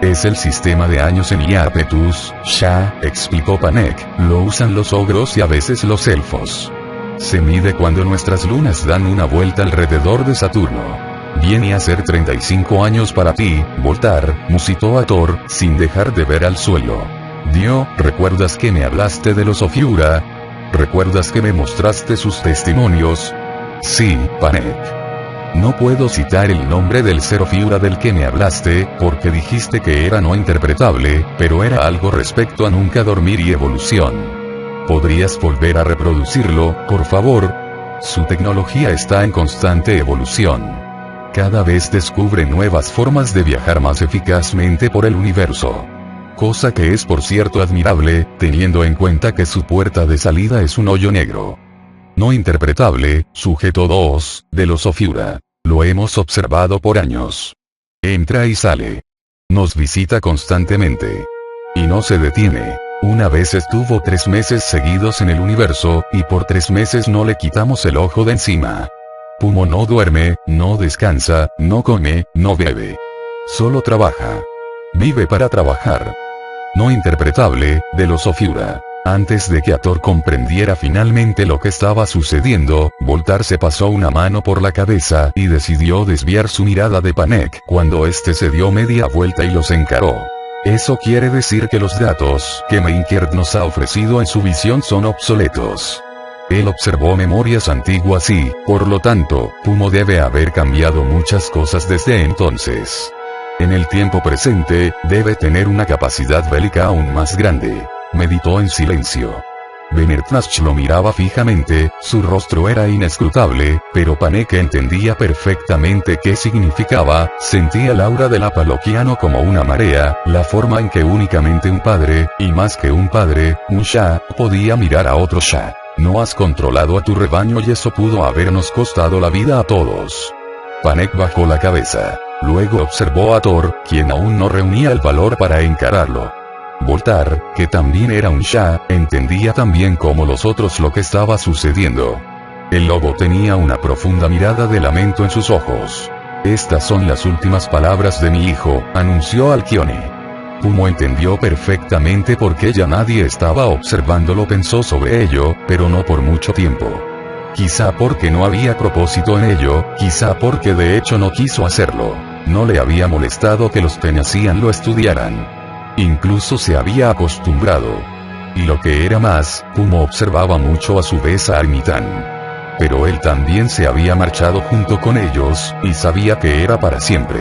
Speaker 1: Es el sistema de años en Iapetus, Sha, explicó Panek. Lo usan los ogros y a veces los elfos. Se mide cuando nuestras lunas dan una vuelta alrededor de Saturno. Viene a ser 35 años para ti, Voltar, musitó Ator, sin dejar de ver al suelo. Dio, ¿recuerdas que me hablaste de los Ofiura? ¿Recuerdas que me mostraste sus testimonios? Sí, Panek. No puedo citar el nombre del ser Ofiura del que me hablaste, porque dijiste que era no interpretable, pero era algo respecto a nunca dormir y evolución. ¿Podrías volver a reproducirlo, por favor? Su tecnología está en constante evolución. Cada vez descubre nuevas formas de viajar más eficazmente por el universo. Cosa que es por cierto admirable, teniendo en cuenta que su puerta de salida es un hoyo negro. No interpretable, sujeto 2, de los Ofiura. Lo hemos observado por años. Entra y sale. Nos visita constantemente. Y no se detiene. Una vez estuvo 3 meses seguidos en el universo, y por 3 meses no le quitamos el ojo de encima. Pumo no duerme, no descansa, no come, no bebe. Solo trabaja. Vive para trabajar. No interpretable, de los Ofiura. Antes de que Ator comprendiera finalmente lo que estaba sucediendo, Voltar se pasó una mano por la cabeza y decidió desviar su mirada de Panek cuando éste se dio media vuelta y los encaró. Eso quiere decir que los datos que Meinkert nos ha ofrecido en su visión son obsoletos. Él observó memorias antiguas y, por lo tanto, Pumo debe haber cambiado muchas cosas desde entonces. En el tiempo presente, debe tener una capacidad bélica aún más grande. Meditó en silencio. Benertnach lo miraba fijamente, su rostro era inescrutable, pero Panek entendía perfectamente qué significaba, sentía el aura del apaloquiano como una marea, la forma en que únicamente un padre, y más que un padre, un Sha, podía mirar a otro Sha. No has controlado a tu rebaño y eso pudo habernos costado la vida a todos. Panek bajó la cabeza. Luego observó a Thor, quien aún no reunía el valor para encararlo. Voltar, que también era un Sha, entendía también como los otros lo que estaba sucediendo. El lobo tenía una profunda mirada de lamento en sus ojos. Estas son las últimas palabras de mi hijo, anunció Alkyone. Pumo entendió perfectamente por qué ya nadie estaba observándolo. Pensó sobre ello, pero no por mucho tiempo. Quizá porque no había propósito en ello, quizá porque de hecho no quiso hacerlo. No le había molestado que los Tenasian lo estudiaran. Incluso se había acostumbrado. Y lo que era más, Pumo observaba mucho a su vez a Armitán. Pero él también se había marchado junto con ellos, y sabía que era para siempre.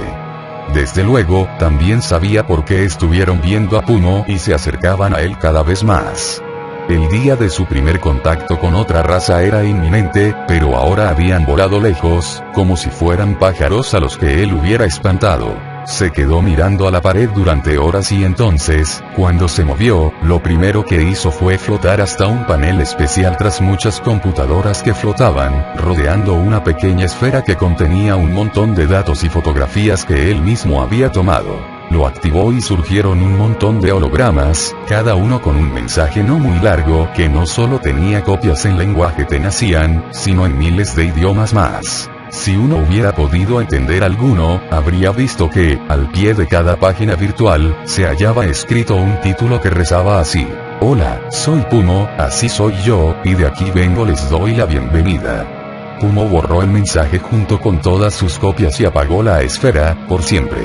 Speaker 1: Desde luego, también sabía por qué estuvieron viendo a Pumo y se acercaban a él cada vez más. El día de su primer contacto con otra raza era inminente, pero ahora habían volado lejos, como si fueran pájaros a los que él hubiera espantado. Se quedó mirando a la pared durante horas y entonces, cuando se movió, lo primero que hizo fue flotar hasta un panel especial tras muchas computadoras que flotaban, rodeando una pequeña esfera que contenía un montón de datos y fotografías que él mismo había tomado. Lo activó y surgieron un montón de hologramas, cada uno con un mensaje no muy largo que no solo tenía copias en lenguaje Tenacian, sino en miles de idiomas más. Si uno hubiera podido entender alguno, habría visto que, al pie de cada página virtual, se hallaba escrito un título que rezaba así: Hola, soy Pumo, así soy yo, y de aquí vengo, les doy la bienvenida. Pumo borró el mensaje junto con todas sus copias y apagó la esfera, por siempre.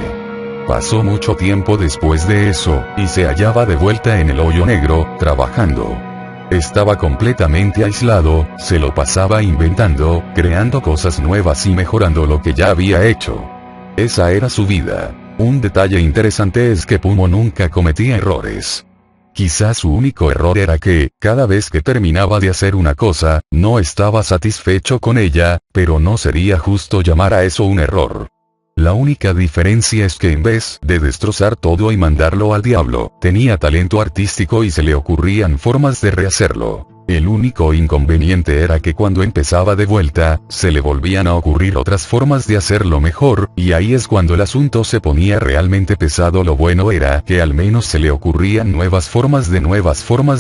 Speaker 1: Pasó mucho tiempo después de eso, y se hallaba de vuelta en el hoyo negro, trabajando. Estaba completamente aislado, se lo pasaba inventando, creando cosas nuevas y mejorando lo que ya había hecho. Esa era su vida. Un detalle interesante es que Pumo nunca cometía errores. Quizás su único error era que, cada vez que terminaba de hacer una cosa, no estaba satisfecho con ella, pero no sería justo llamar a eso un error. La única diferencia es que en vez de destrozar todo y mandarlo al diablo, tenía talento artístico y se le ocurrían formas de rehacerlo. El único inconveniente era que cuando empezaba de vuelta, se le volvían a ocurrir otras formas de hacerlo mejor, y ahí es cuando el asunto se ponía realmente pesado. Lo bueno era que al menos se le ocurrían nuevas formas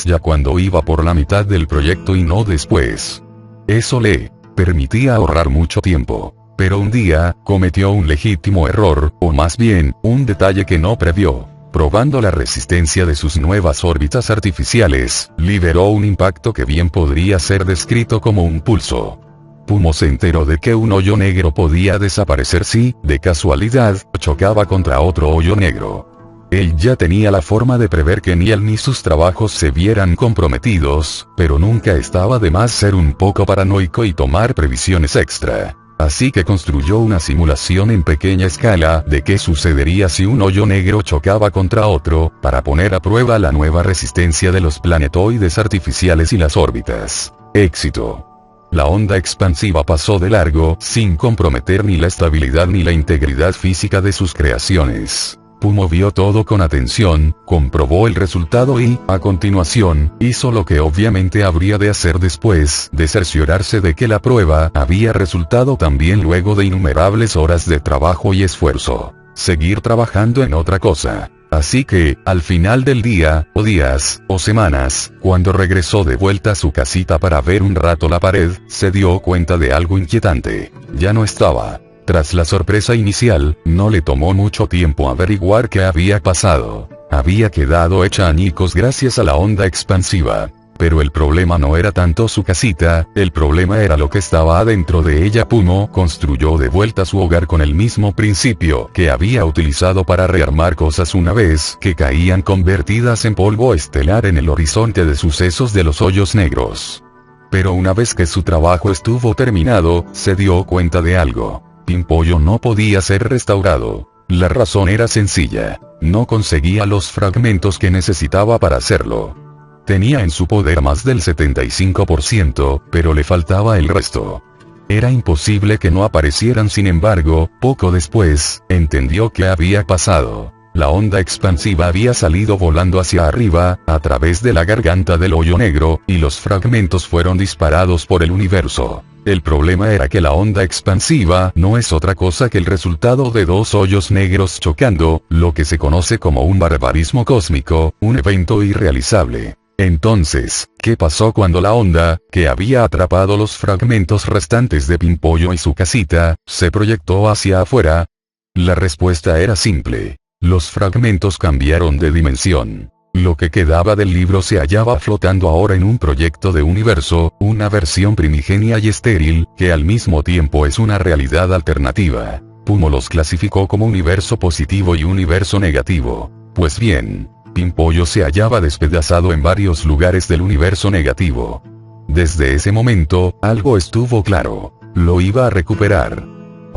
Speaker 1: ya cuando iba por la mitad del proyecto y no después. Eso le permitía ahorrar mucho tiempo. Pero un día, cometió un legítimo error, o más bien, un detalle que no previó. Probando la resistencia de sus nuevas órbitas artificiales, liberó un impacto que bien podría ser descrito como un pulso. Pumo se enteró de que un hoyo negro podía desaparecer si, de casualidad, chocaba contra otro hoyo negro. Él ya tenía la forma de prever que ni él ni sus trabajos se vieran comprometidos, pero nunca estaba de más ser un poco paranoico y tomar previsiones extra. Así que construyó una simulación en pequeña escala de qué sucedería si un hoyo negro chocaba contra otro, para poner a prueba la nueva resistencia de los planetoides artificiales y las órbitas. Éxito. La onda expansiva pasó de largo, sin comprometer ni la estabilidad ni la integridad física de sus creaciones. Pumo vio todo con atención, comprobó el resultado y, a continuación, hizo lo que obviamente habría de hacer después de cerciorarse de que la prueba había resultado también luego de innumerables horas de trabajo y esfuerzo. Seguir trabajando en otra cosa. Así que, al final del día, o días, o semanas, cuando regresó de vuelta a su casita para ver un rato la pared, se dio cuenta de algo inquietante. Ya no estaba. Tras la sorpresa inicial, no le tomó mucho tiempo averiguar qué había pasado. Había quedado hecha añicos gracias a la onda expansiva. Pero el problema no era tanto su casita, el problema era lo que estaba adentro de ella. Pumo construyó de vuelta su hogar con el mismo principio que había utilizado para rearmar cosas una vez que caían convertidas en polvo estelar en el horizonte de sucesos de los hoyos negros. Pero una vez que su trabajo estuvo terminado, se dio cuenta de algo. Pimpollo no podía ser restaurado. La razón era sencilla. No conseguía los fragmentos que necesitaba para hacerlo. Tenía en su poder más del 75%, pero le faltaba el resto. Era imposible que no aparecieran. Sin embargo, poco después, entendió qué había pasado. La onda expansiva había salido volando hacia arriba, a través de la garganta del hoyo negro, y los fragmentos fueron disparados por el universo. El problema era que la onda expansiva no es otra cosa que el resultado de dos hoyos negros chocando, lo que se conoce como un barbarismo cósmico, un evento irrealizable. Entonces, ¿qué pasó cuando la onda, que había atrapado los fragmentos restantes de Pimpollo y su casita, se proyectó hacia afuera? La respuesta era simple. Los fragmentos cambiaron de dimensión. Lo que quedaba del libro se hallaba flotando ahora en un proyecto de universo, una versión primigenia y estéril, que al mismo tiempo es una realidad alternativa. Pumo los clasificó como universo positivo y universo negativo. Pues bien, Pimpollo se hallaba despedazado en varios lugares del universo negativo. Desde ese momento, algo estuvo claro. Lo iba a recuperar.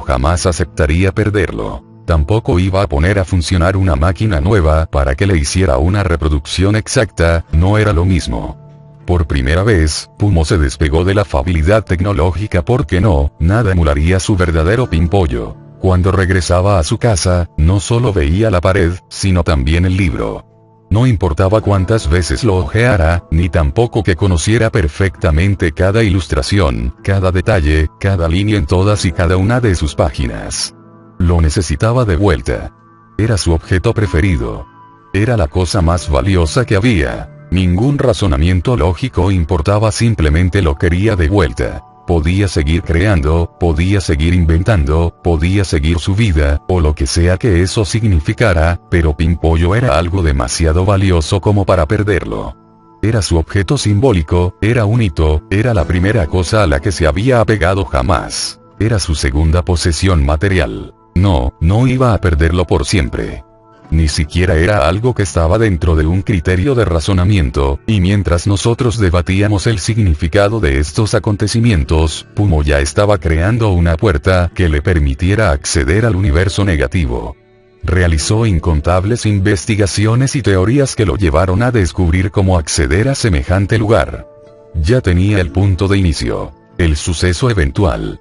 Speaker 1: Jamás aceptaría perderlo. Tampoco iba a poner a funcionar una máquina nueva para que le hiciera una reproducción exacta, no era lo mismo. Por primera vez, Pumo se despegó de la afabilidad tecnológica porque nada emularía su verdadero Pimpollo. Cuando regresaba a su casa, no solo veía la pared, sino también el libro. No importaba cuántas veces lo hojeara, ni tampoco que conociera perfectamente cada ilustración, cada detalle, cada línea en todas y cada una de sus páginas. Lo necesitaba de vuelta. Era su objeto preferido. Era la cosa más valiosa que había. Ningún razonamiento lógico importaba, simplemente lo quería de vuelta. Podía seguir creando, podía seguir inventando, podía seguir su vida, o lo que sea que eso significara, pero Pimpollo era algo demasiado valioso como para perderlo. Era su objeto simbólico, era un hito, era la primera cosa a la que se había apegado jamás. Era su segunda posesión material. No iba a perderlo por siempre. Ni siquiera era algo que estaba dentro de un criterio de razonamiento, y mientras nosotros debatíamos el significado de estos acontecimientos, Pumo ya estaba creando una puerta que le permitiera acceder al universo negativo. Realizó incontables investigaciones y teorías que lo llevaron a descubrir cómo acceder a semejante lugar. Ya tenía el punto de inicio, el suceso eventual.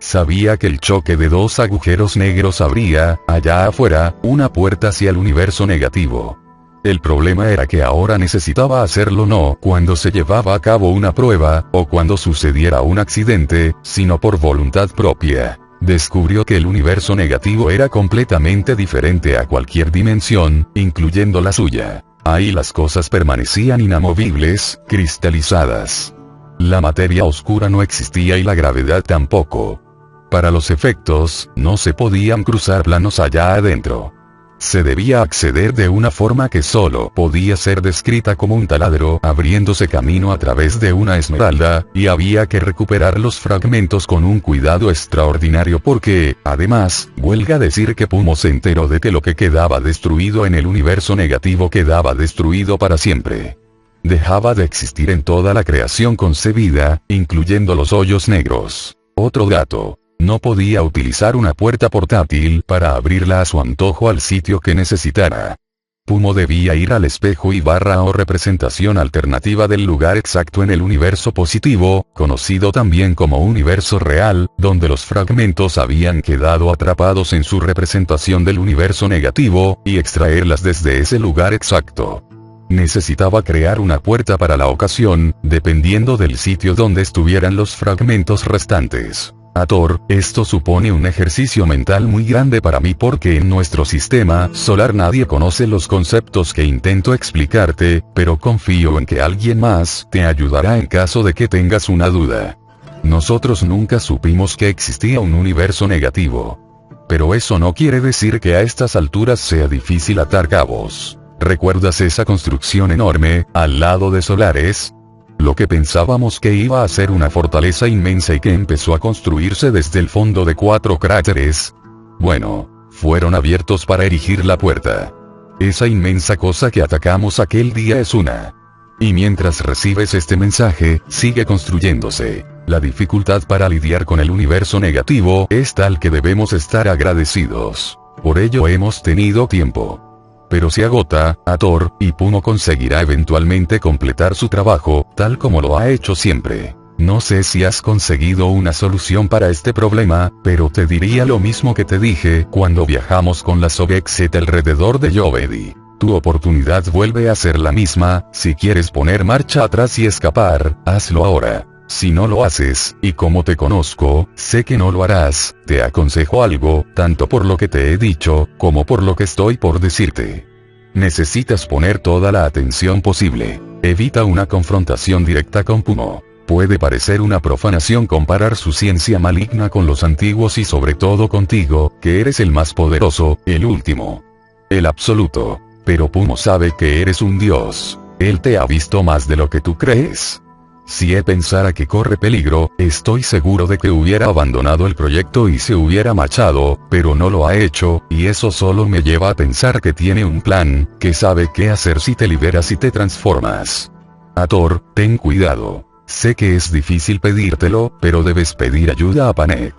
Speaker 1: Sabía que el choque de dos agujeros negros abría, allá afuera, una puerta hacia el universo negativo. El problema era que ahora necesitaba hacerlo no cuando se llevaba a cabo una prueba, o cuando sucediera un accidente, sino por voluntad propia. Descubrió que el universo negativo era completamente diferente a cualquier dimensión, incluyendo la suya. Ahí las cosas permanecían inamovibles, cristalizadas. La materia oscura no existía y la gravedad tampoco. Para los efectos, no se podían cruzar planos allá adentro. Se debía acceder de una forma que solo podía ser descrita como un taladro abriéndose camino a través de una esmeralda, y había que recuperar los fragmentos con un cuidado extraordinario porque, además, huelga decir que Pumo se enteró de que lo que quedaba destruido en el universo negativo quedaba destruido para siempre. Dejaba de existir en toda la creación concebida, incluyendo los hoyos negros. Otro dato. No podía utilizar una puerta portátil para abrirla a su antojo al sitio que necesitara. Pumo debía ir al espejo o representación alternativa del lugar exacto en el universo positivo, conocido también como universo real, donde los fragmentos habían quedado atrapados en su representación del universo negativo, y extraerlas desde ese lugar exacto. Necesitaba crear una puerta para la ocasión, dependiendo del sitio donde estuvieran los fragmentos restantes. Ator, esto supone un ejercicio mental muy grande para mí porque en nuestro sistema solar nadie conoce los conceptos que intento explicarte, pero confío en que alguien más te ayudará en caso de que tengas una duda. Nosotros nunca supimos que existía un universo negativo. Pero eso no quiere decir que a estas alturas sea difícil atar cabos. ¿Recuerdas esa construcción enorme, al lado de Solares? Lo que pensábamos que iba a ser una fortaleza inmensa y que empezó a construirse desde el fondo de 4 cráteres. Bueno, fueron abiertos para erigir la puerta. Esa inmensa cosa que atacamos aquel día es una. Y mientras recibes este mensaje, sigue construyéndose. La dificultad para lidiar con el universo negativo es tal que debemos estar agradecidos. Por ello hemos tenido tiempo. Pero se agota, Ator, y Pumo conseguirá eventualmente completar su trabajo, tal como lo ha hecho siempre. No sé si has conseguido una solución para este problema, pero te diría lo mismo que te dije cuando viajamos con la Sovexet alrededor de Yovedi. Tu oportunidad vuelve a ser la misma, si quieres poner marcha atrás y escapar, hazlo ahora. Si no lo haces, y como te conozco, sé que no lo harás, te aconsejo algo, tanto por lo que te he dicho, como por lo que estoy por decirte. Necesitas poner toda la atención posible. Evita una confrontación directa con Pumo. Puede parecer una profanación comparar su ciencia maligna con los antiguos y sobre todo contigo, que eres el más poderoso, el último. El absoluto. Pero Pumo sabe que eres un dios. Él te ha visto más de lo que tú crees. Si él pensara que corre peligro, estoy seguro de que hubiera abandonado el proyecto y se hubiera marchado, pero no lo ha hecho, y eso solo me lleva a pensar que tiene un plan, que sabe qué hacer si te liberas y te transformas. Ator, ten cuidado. Sé que es difícil pedírtelo, pero debes pedir ayuda a Panek.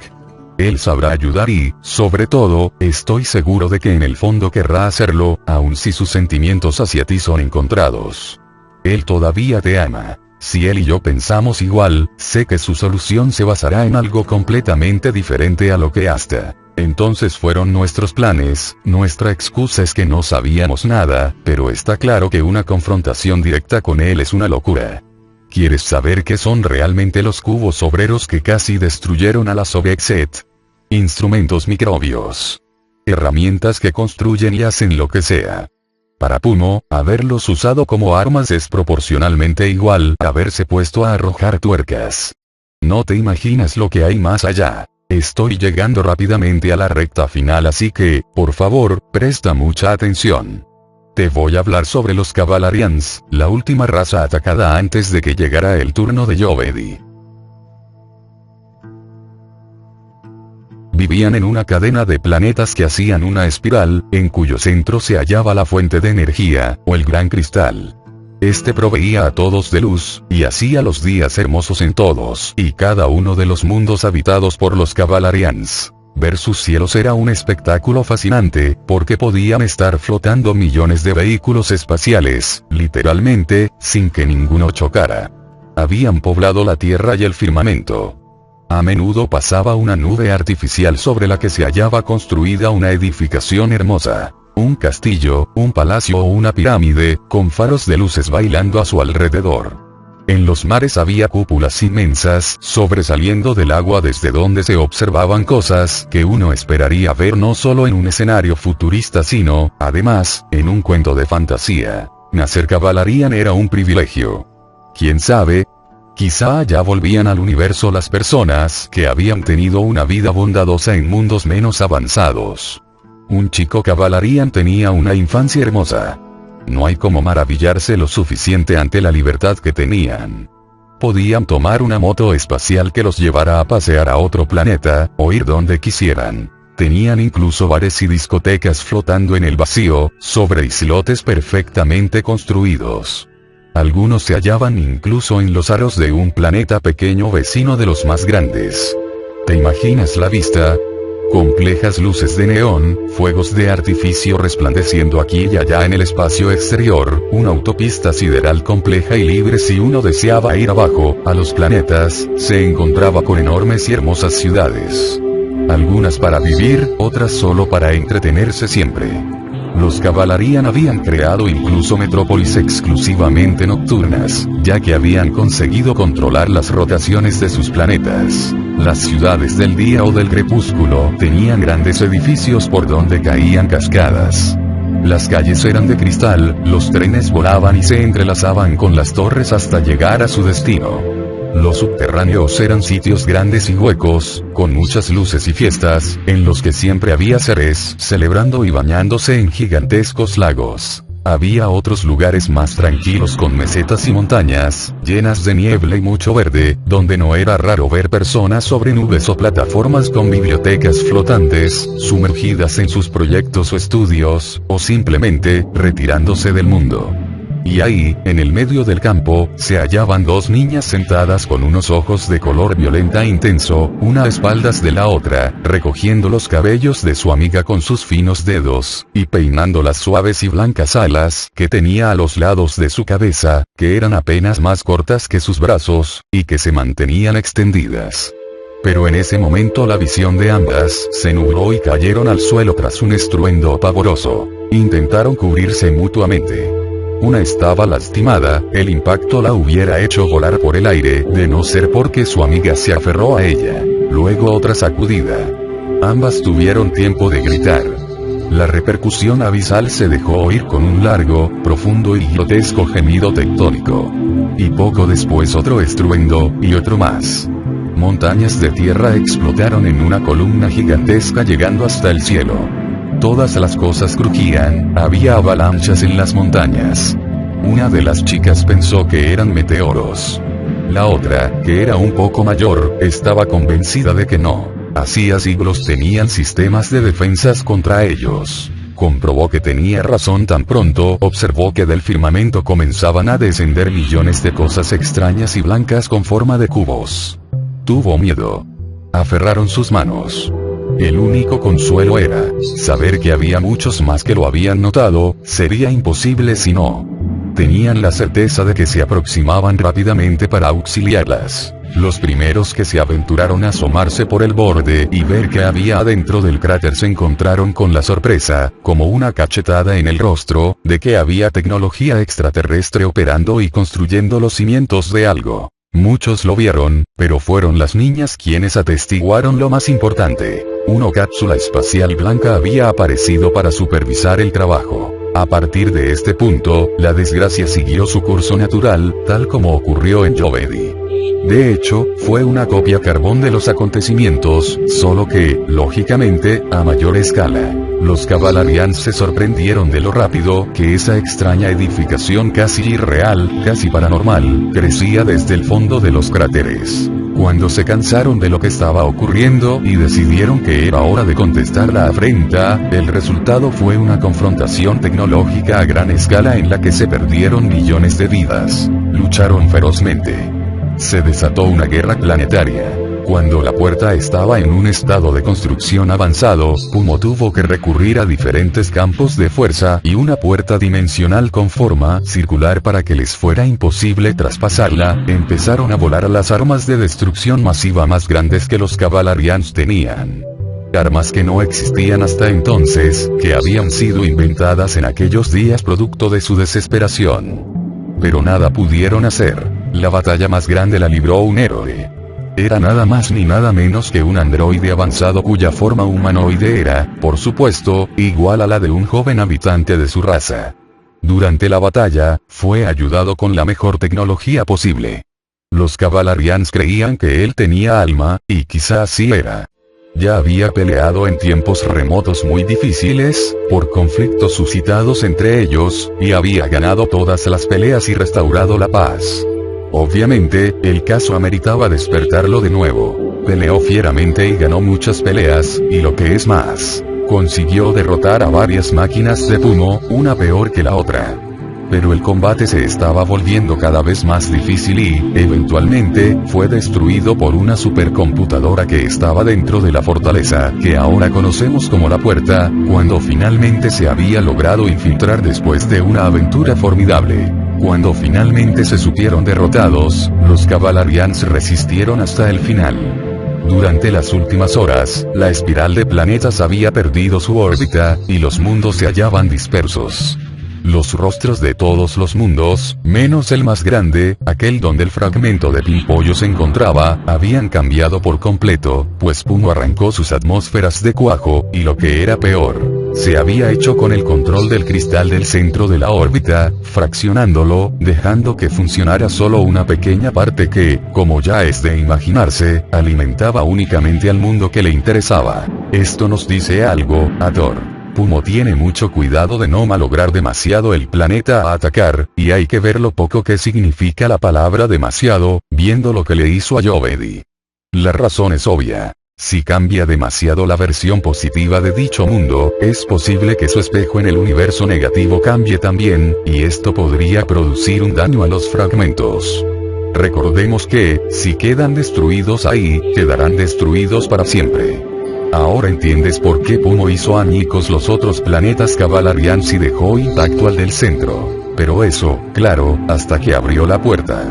Speaker 1: Él sabrá ayudar y, sobre todo, estoy seguro de que en el fondo querrá hacerlo, aun si sus sentimientos hacia ti son encontrados. Él todavía te ama. Si él y yo pensamos igual, sé que su solución se basará en algo completamente diferente a lo que hasta Entonces fueron nuestros planes, nuestra excusa es que no sabíamos nada, pero está claro que una confrontación directa con él es una locura. ¿Quieres saber qué son realmente los cubos obreros que casi destruyeron a la Soviet? Instrumentos microbios. Herramientas que construyen y hacen lo que sea. Para Pumo, haberlos usado como armas es proporcionalmente igual a haberse puesto a arrojar tuercas. No te imaginas lo que hay más allá. Estoy llegando rápidamente a la recta final, así que, por favor, presta mucha atención. Te voy a hablar sobre los Kavalarians, la última raza atacada antes de que llegara el turno de Yovedi. Vivían en una cadena de planetas que hacían una espiral, en cuyo centro se hallaba la fuente de energía, o el gran cristal. Este proveía a todos de luz, y hacía los días hermosos en todos y cada uno de los mundos habitados por los Kavalarians. Ver sus cielos era un espectáculo fascinante, porque podían estar flotando millones de vehículos espaciales, literalmente, sin que ninguno chocara. Habían poblado la tierra y el firmamento. A menudo pasaba una nube artificial sobre la que se hallaba construida una edificación hermosa. Un castillo, un palacio o una pirámide, con faros de luces bailando a su alrededor. En los mares había cúpulas inmensas, sobresaliendo del agua desde donde se observaban cosas que uno esperaría ver no solo en un escenario futurista sino, además, en un cuento de fantasía. Nacer Kavalarian era un privilegio. ¿Quién sabe? Quizá ya volvían al universo las personas que habían tenido una vida bondadosa en mundos menos avanzados. Un chico Kavalarian tenía una infancia hermosa. No hay como maravillarse lo suficiente ante la libertad que tenían. Podían tomar una moto espacial que los llevara a pasear a otro planeta, o ir donde quisieran. Tenían incluso bares y discotecas flotando en el vacío, sobre islotes perfectamente construidos. Algunos se hallaban incluso en los aros de un planeta pequeño vecino de los más grandes. ¿Te imaginas la vista? Complejas luces de neón, fuegos de artificio resplandeciendo aquí y allá en el espacio exterior, una autopista sideral compleja y libre. Si uno deseaba ir abajo, a los planetas, se encontraba con enormes y hermosas ciudades. Algunas para vivir, otras solo para entretenerse siempre. Los Kavalarian habían creado incluso metrópolis exclusivamente nocturnas, ya que habían conseguido controlar las rotaciones de sus planetas. Las ciudades del día o del crepúsculo tenían grandes edificios por donde caían cascadas. Las calles eran de cristal, los trenes volaban y se entrelazaban con las torres hasta llegar a su destino. Los subterráneos eran sitios grandes y huecos, con muchas luces y fiestas, en los que siempre había seres celebrando y bañándose en gigantescos lagos. Había otros lugares más tranquilos con mesetas y montañas, llenas de niebla y mucho verde, donde no era raro ver personas sobre nubes o plataformas con bibliotecas flotantes, sumergidas en sus proyectos o estudios, o simplemente, retirándose del mundo. Y ahí, en el medio del campo, se hallaban dos niñas sentadas con unos ojos de color violeta intenso, una a espaldas de la otra, recogiendo los cabellos de su amiga con sus finos dedos, y peinando las suaves y blancas alas que tenía a los lados de su cabeza, que eran apenas más cortas que sus brazos, y que se mantenían extendidas. Pero en ese momento la visión de ambas se nubló y cayeron al suelo tras un estruendo pavoroso. Intentaron cubrirse mutuamente. Una estaba lastimada, el impacto la hubiera hecho volar por el aire, de no ser porque su amiga se aferró a ella. Luego otra sacudida. Ambas tuvieron tiempo de gritar. La repercusión abisal se dejó oír con un largo, profundo y grotesco gemido tectónico. Y poco después otro estruendo, y otro más. Montañas de tierra explotaron en una columna gigantesca llegando hasta el cielo. Todas las cosas crujían, había avalanchas en las montañas. Una de las chicas pensó que eran meteoros. La otra, que era un poco mayor, estaba convencida de que no. Hacía siglos tenían sistemas de defensas contra ellos. Comprobó que tenía razón tan pronto observó que del firmamento comenzaban a descender millones de cosas extrañas y blancas con forma de cubos. Tuvo miedo. Aferraron sus manos. El único consuelo era saber que había muchos más que lo habían notado. Sería imposible si no. Tenían la certeza de que se aproximaban rápidamente para auxiliarlas. Los primeros que se aventuraron a asomarse por el borde y ver qué había adentro del cráter se encontraron con la sorpresa, como una cachetada en el rostro, de que había tecnología extraterrestre operando y construyendo los cimientos de algo. Muchos lo vieron, pero fueron las niñas quienes atestiguaron lo más importante. Una cápsula espacial blanca había aparecido para supervisar el trabajo. A partir de este punto, la desgracia siguió su curso natural, tal como ocurrió en Jovedi. De hecho, fue una copia carbón de los acontecimientos, solo que, lógicamente, a mayor escala. Los Cavalarians se sorprendieron de lo rápido que esa extraña edificación casi irreal, casi paranormal, crecía desde el fondo de los cráteres. Cuando se cansaron de lo que estaba ocurriendo y decidieron que era hora de contestar la afrenta, el resultado fue una confrontación tecnológica a gran escala en la que se perdieron millones de vidas. Lucharon ferozmente. Se desató una guerra planetaria. Cuando la puerta estaba en un estado de construcción avanzado, Pumo tuvo que recurrir a diferentes campos de fuerza y una puerta dimensional con forma circular para que les fuera imposible traspasarla. Empezaron a volar las armas de destrucción masiva más grandes que los Cavalarians tenían. Armas que no existían hasta entonces, que habían sido inventadas en aquellos días producto de su desesperación. Pero nada pudieron hacer. La batalla más grande la libró un héroe. Era nada más ni nada menos que un androide avanzado cuya forma humanoide era, por supuesto, igual a la de un joven habitante de su raza. Durante la batalla, fue ayudado con la mejor tecnología posible. Los Cavalarians creían que él tenía alma, y quizá así era. Ya había peleado en tiempos remotos muy difíciles, por conflictos suscitados entre ellos, y había ganado todas las peleas y restaurado la paz. Obviamente, el caso ameritaba despertarlo de nuevo. Peleó fieramente y ganó muchas peleas, y lo que es más, consiguió derrotar a varias máquinas de Pumo, una peor que la otra. Pero el combate se estaba volviendo cada vez más difícil y, eventualmente, fue destruido por una supercomputadora que estaba dentro de la fortaleza, que ahora conocemos como la Puerta, cuando finalmente se había logrado infiltrar después de una aventura formidable. Cuando finalmente se supieron derrotados, los Cavalarians resistieron hasta el final. Durante las últimas horas, la espiral de planetas había perdido su órbita, y los mundos se hallaban dispersos. Los rostros de todos los mundos, menos el más grande, aquel donde el fragmento de Pimpollo se encontraba, habían cambiado por completo, pues Pumo arrancó sus atmósferas de cuajo, y lo que era peor, se había hecho con el control del cristal del centro de la órbita, fraccionándolo, dejando que funcionara solo una pequeña parte que, como ya es de imaginarse, alimentaba únicamente al mundo que le interesaba. Esto nos dice algo, Hathor. Pumo tiene mucho cuidado de no malograr demasiado el planeta a atacar, y hay que ver lo poco que significa la palabra demasiado, viendo lo que le hizo a Jovedi. La razón es obvia. Si cambia demasiado la versión positiva de dicho mundo, es posible que su espejo en el universo negativo cambie también, y esto podría producir un daño a los fragmentos. Recordemos que, si quedan destruidos ahí, quedarán destruidos para siempre. Ahora entiendes por qué Pumo hizo añicos los otros planetas Cavalarians y dejó intacto al del centro. Pero eso, claro, hasta que abrió la puerta.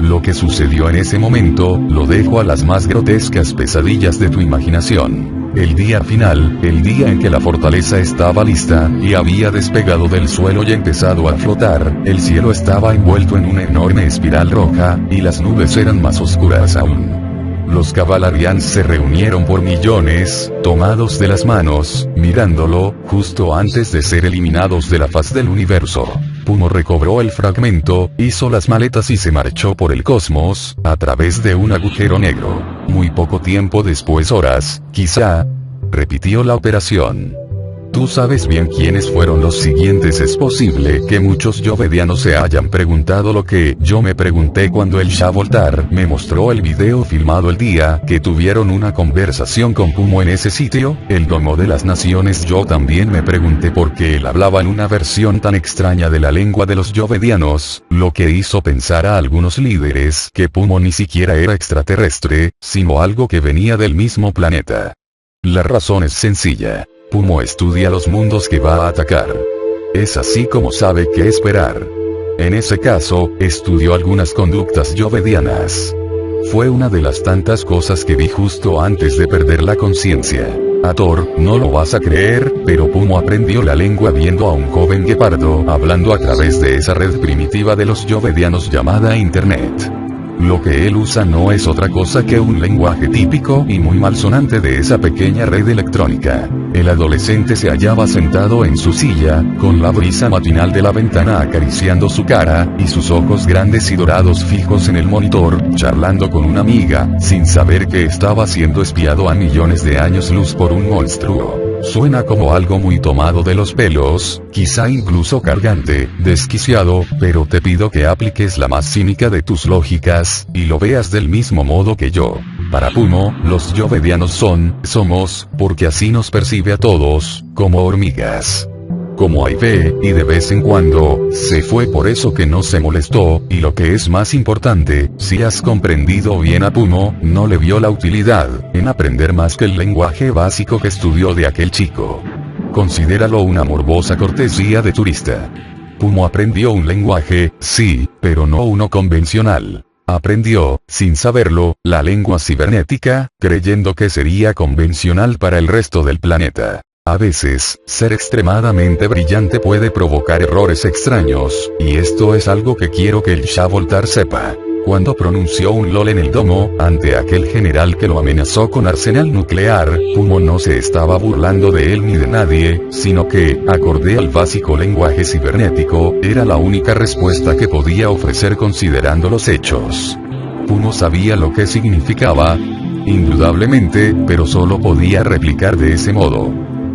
Speaker 1: Lo que sucedió en ese momento, lo dejo a las más grotescas pesadillas de tu imaginación. El día final, el día en que la fortaleza estaba lista, y había despegado del suelo y empezado a flotar, el cielo estaba envuelto en una enorme espiral roja, y las nubes eran más oscuras aún. Los Cavalarians se reunieron por millones, tomados de las manos, mirándolo, justo antes de ser eliminados de la faz del universo. Pumo recobró el fragmento, hizo las maletas y se marchó por el cosmos, a través de un agujero negro. Muy poco tiempo después, horas, quizá, repitió la operación. Tú sabes bien quiénes fueron los siguientes. Es posible que muchos jovedianos se hayan preguntado lo que yo me pregunté cuando el Shah Voltar me mostró el video filmado el día que tuvieron una conversación con Pumo en ese sitio, el Domo de las Naciones. Yo también me pregunté por qué él hablaba en una versión tan extraña de la lengua de los jovedianos, lo que hizo pensar a algunos líderes que Pumo ni siquiera era extraterrestre, sino algo que venía del mismo planeta. La razón es sencilla. Pumo estudia los mundos que va a atacar. Es así como sabe qué esperar. En ese caso, estudió algunas conductas jovedianas. Fue una de las tantas cosas que vi justo antes de perder la conciencia. Ator, no lo vas a creer, pero Pumo aprendió la lengua viendo a un joven guepardo hablando a través de esa red primitiva de los yovedianos llamada Internet. Lo que él usa no es otra cosa que un lenguaje típico y muy malsonante de esa pequeña red electrónica. El adolescente se hallaba sentado en su silla, con la brisa matinal de la ventana acariciando su cara, y sus ojos grandes y dorados fijos en el monitor, charlando con una amiga, sin saber que estaba siendo espiado a millones de años luz por un monstruo. Suena como algo muy tomado de los pelos, quizá incluso cargante, desquiciado, pero te pido que apliques la más cínica de tus lógicas, y lo veas del mismo modo que yo. Para Pumo, los yovedianos somos, porque así nos percibe a todos, como hormigas. Como ahí ve, y de vez en cuando, se fue por eso que no se molestó, y lo que es más importante, si has comprendido bien a Pumo, no le vio la utilidad, en aprender más que el lenguaje básico que estudió de aquel chico. Considéralo una morbosa cortesía de turista. Pumo aprendió un lenguaje, sí, pero no uno convencional. Aprendió, sin saberlo, la lengua cibernética, creyendo que sería convencional para el resto del planeta. A veces, ser extremadamente brillante puede provocar errores extraños, y esto es algo que quiero que el Shah Voltar sepa. Cuando pronunció un LOL en el domo, ante aquel general que lo amenazó con arsenal nuclear, Pumo no se estaba burlando de él ni de nadie, sino que, acorde al básico lenguaje cibernético, era la única respuesta que podía ofrecer considerando los hechos. Pumo sabía lo que significaba, indudablemente, pero solo podía replicar de ese modo.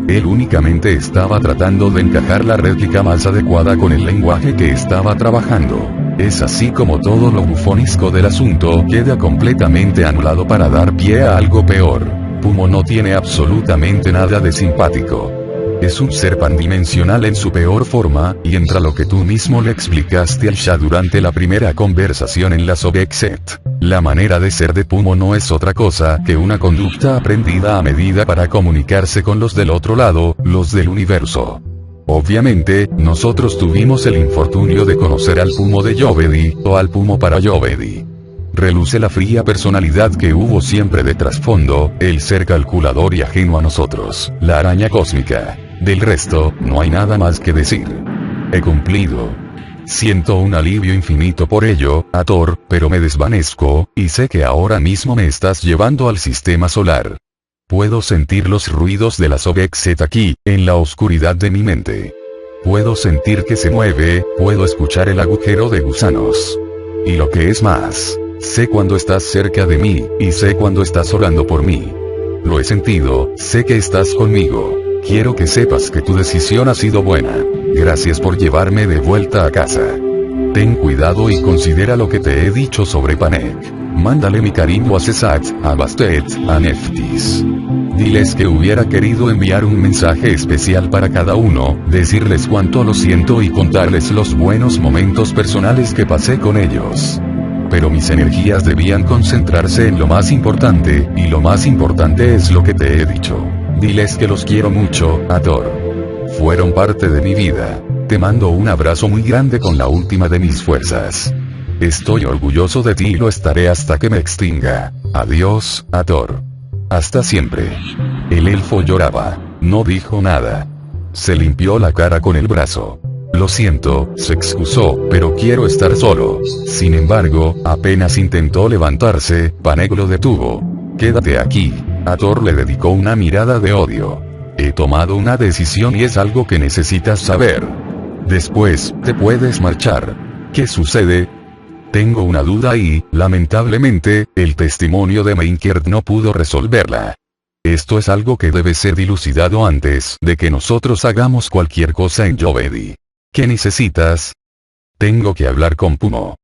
Speaker 1: Él únicamente estaba tratando de encajar la réplica más adecuada con el lenguaje que estaba trabajando. Es así como todo lo bufónico del asunto queda completamente anulado para dar pie a algo peor. Pumo no tiene absolutamente nada de simpático. Es un ser pandimensional en su peor forma, y entra lo que tú mismo le explicaste al Shah durante la primera conversación en la Sobexet. La manera de ser de Pumo no es otra cosa que una conducta aprendida a medida para comunicarse con los del otro lado, los del universo. Obviamente, nosotros tuvimos el infortunio de conocer al Pumo de Yovedi, o al Pumo para Yovedi. Reluce la fría personalidad que hubo siempre de trasfondo, el ser calculador y ajeno a nosotros, la araña cósmica. Del resto, no hay nada más que decir. He cumplido. Siento un alivio infinito por ello, Ator, pero me desvanezco, y sé que ahora mismo me estás llevando al sistema solar. Puedo sentir los ruidos de la Sobexet aquí, en la oscuridad de mi mente. Puedo sentir que se mueve, puedo escuchar el agujero de gusanos. Y lo que es más, sé cuando estás cerca de mí, y sé cuando estás orando por mí. Lo he sentido, sé que estás conmigo. Quiero que sepas que tu decisión ha sido buena. Gracias por llevarme de vuelta a casa. Ten cuidado y considera lo que te he dicho sobre Panek. Mándale mi cariño a Cesat, a Bastet, a Neftis. Diles que hubiera querido enviar un mensaje especial para cada uno, decirles cuánto lo siento y contarles los buenos momentos personales que pasé con ellos. Pero mis energías debían concentrarse en lo más importante, y lo más importante es lo que te he dicho. Diles que los quiero mucho, Ator. Fueron parte de mi vida. Te mando un abrazo muy grande con la última de mis fuerzas. Estoy orgulloso de ti y lo estaré hasta que me extinga. Adiós, Ator. Hasta siempre. El elfo lloraba. No dijo nada. Se limpió la cara con el brazo. Lo siento, se excusó, pero quiero estar solo. Sin embargo, apenas intentó levantarse, Panek lo detuvo. Quédate aquí. Ator le dedicó una mirada de odio. He tomado una decisión y es algo que necesitas saber. Después, te puedes marchar. ¿Qué sucede? Tengo una duda y, lamentablemente, el testimonio de Meinkert no pudo resolverla. Esto es algo que debe ser dilucidado antes de que nosotros hagamos cualquier cosa en Yovedi. ¿Qué necesitas? Tengo que hablar con Pumo.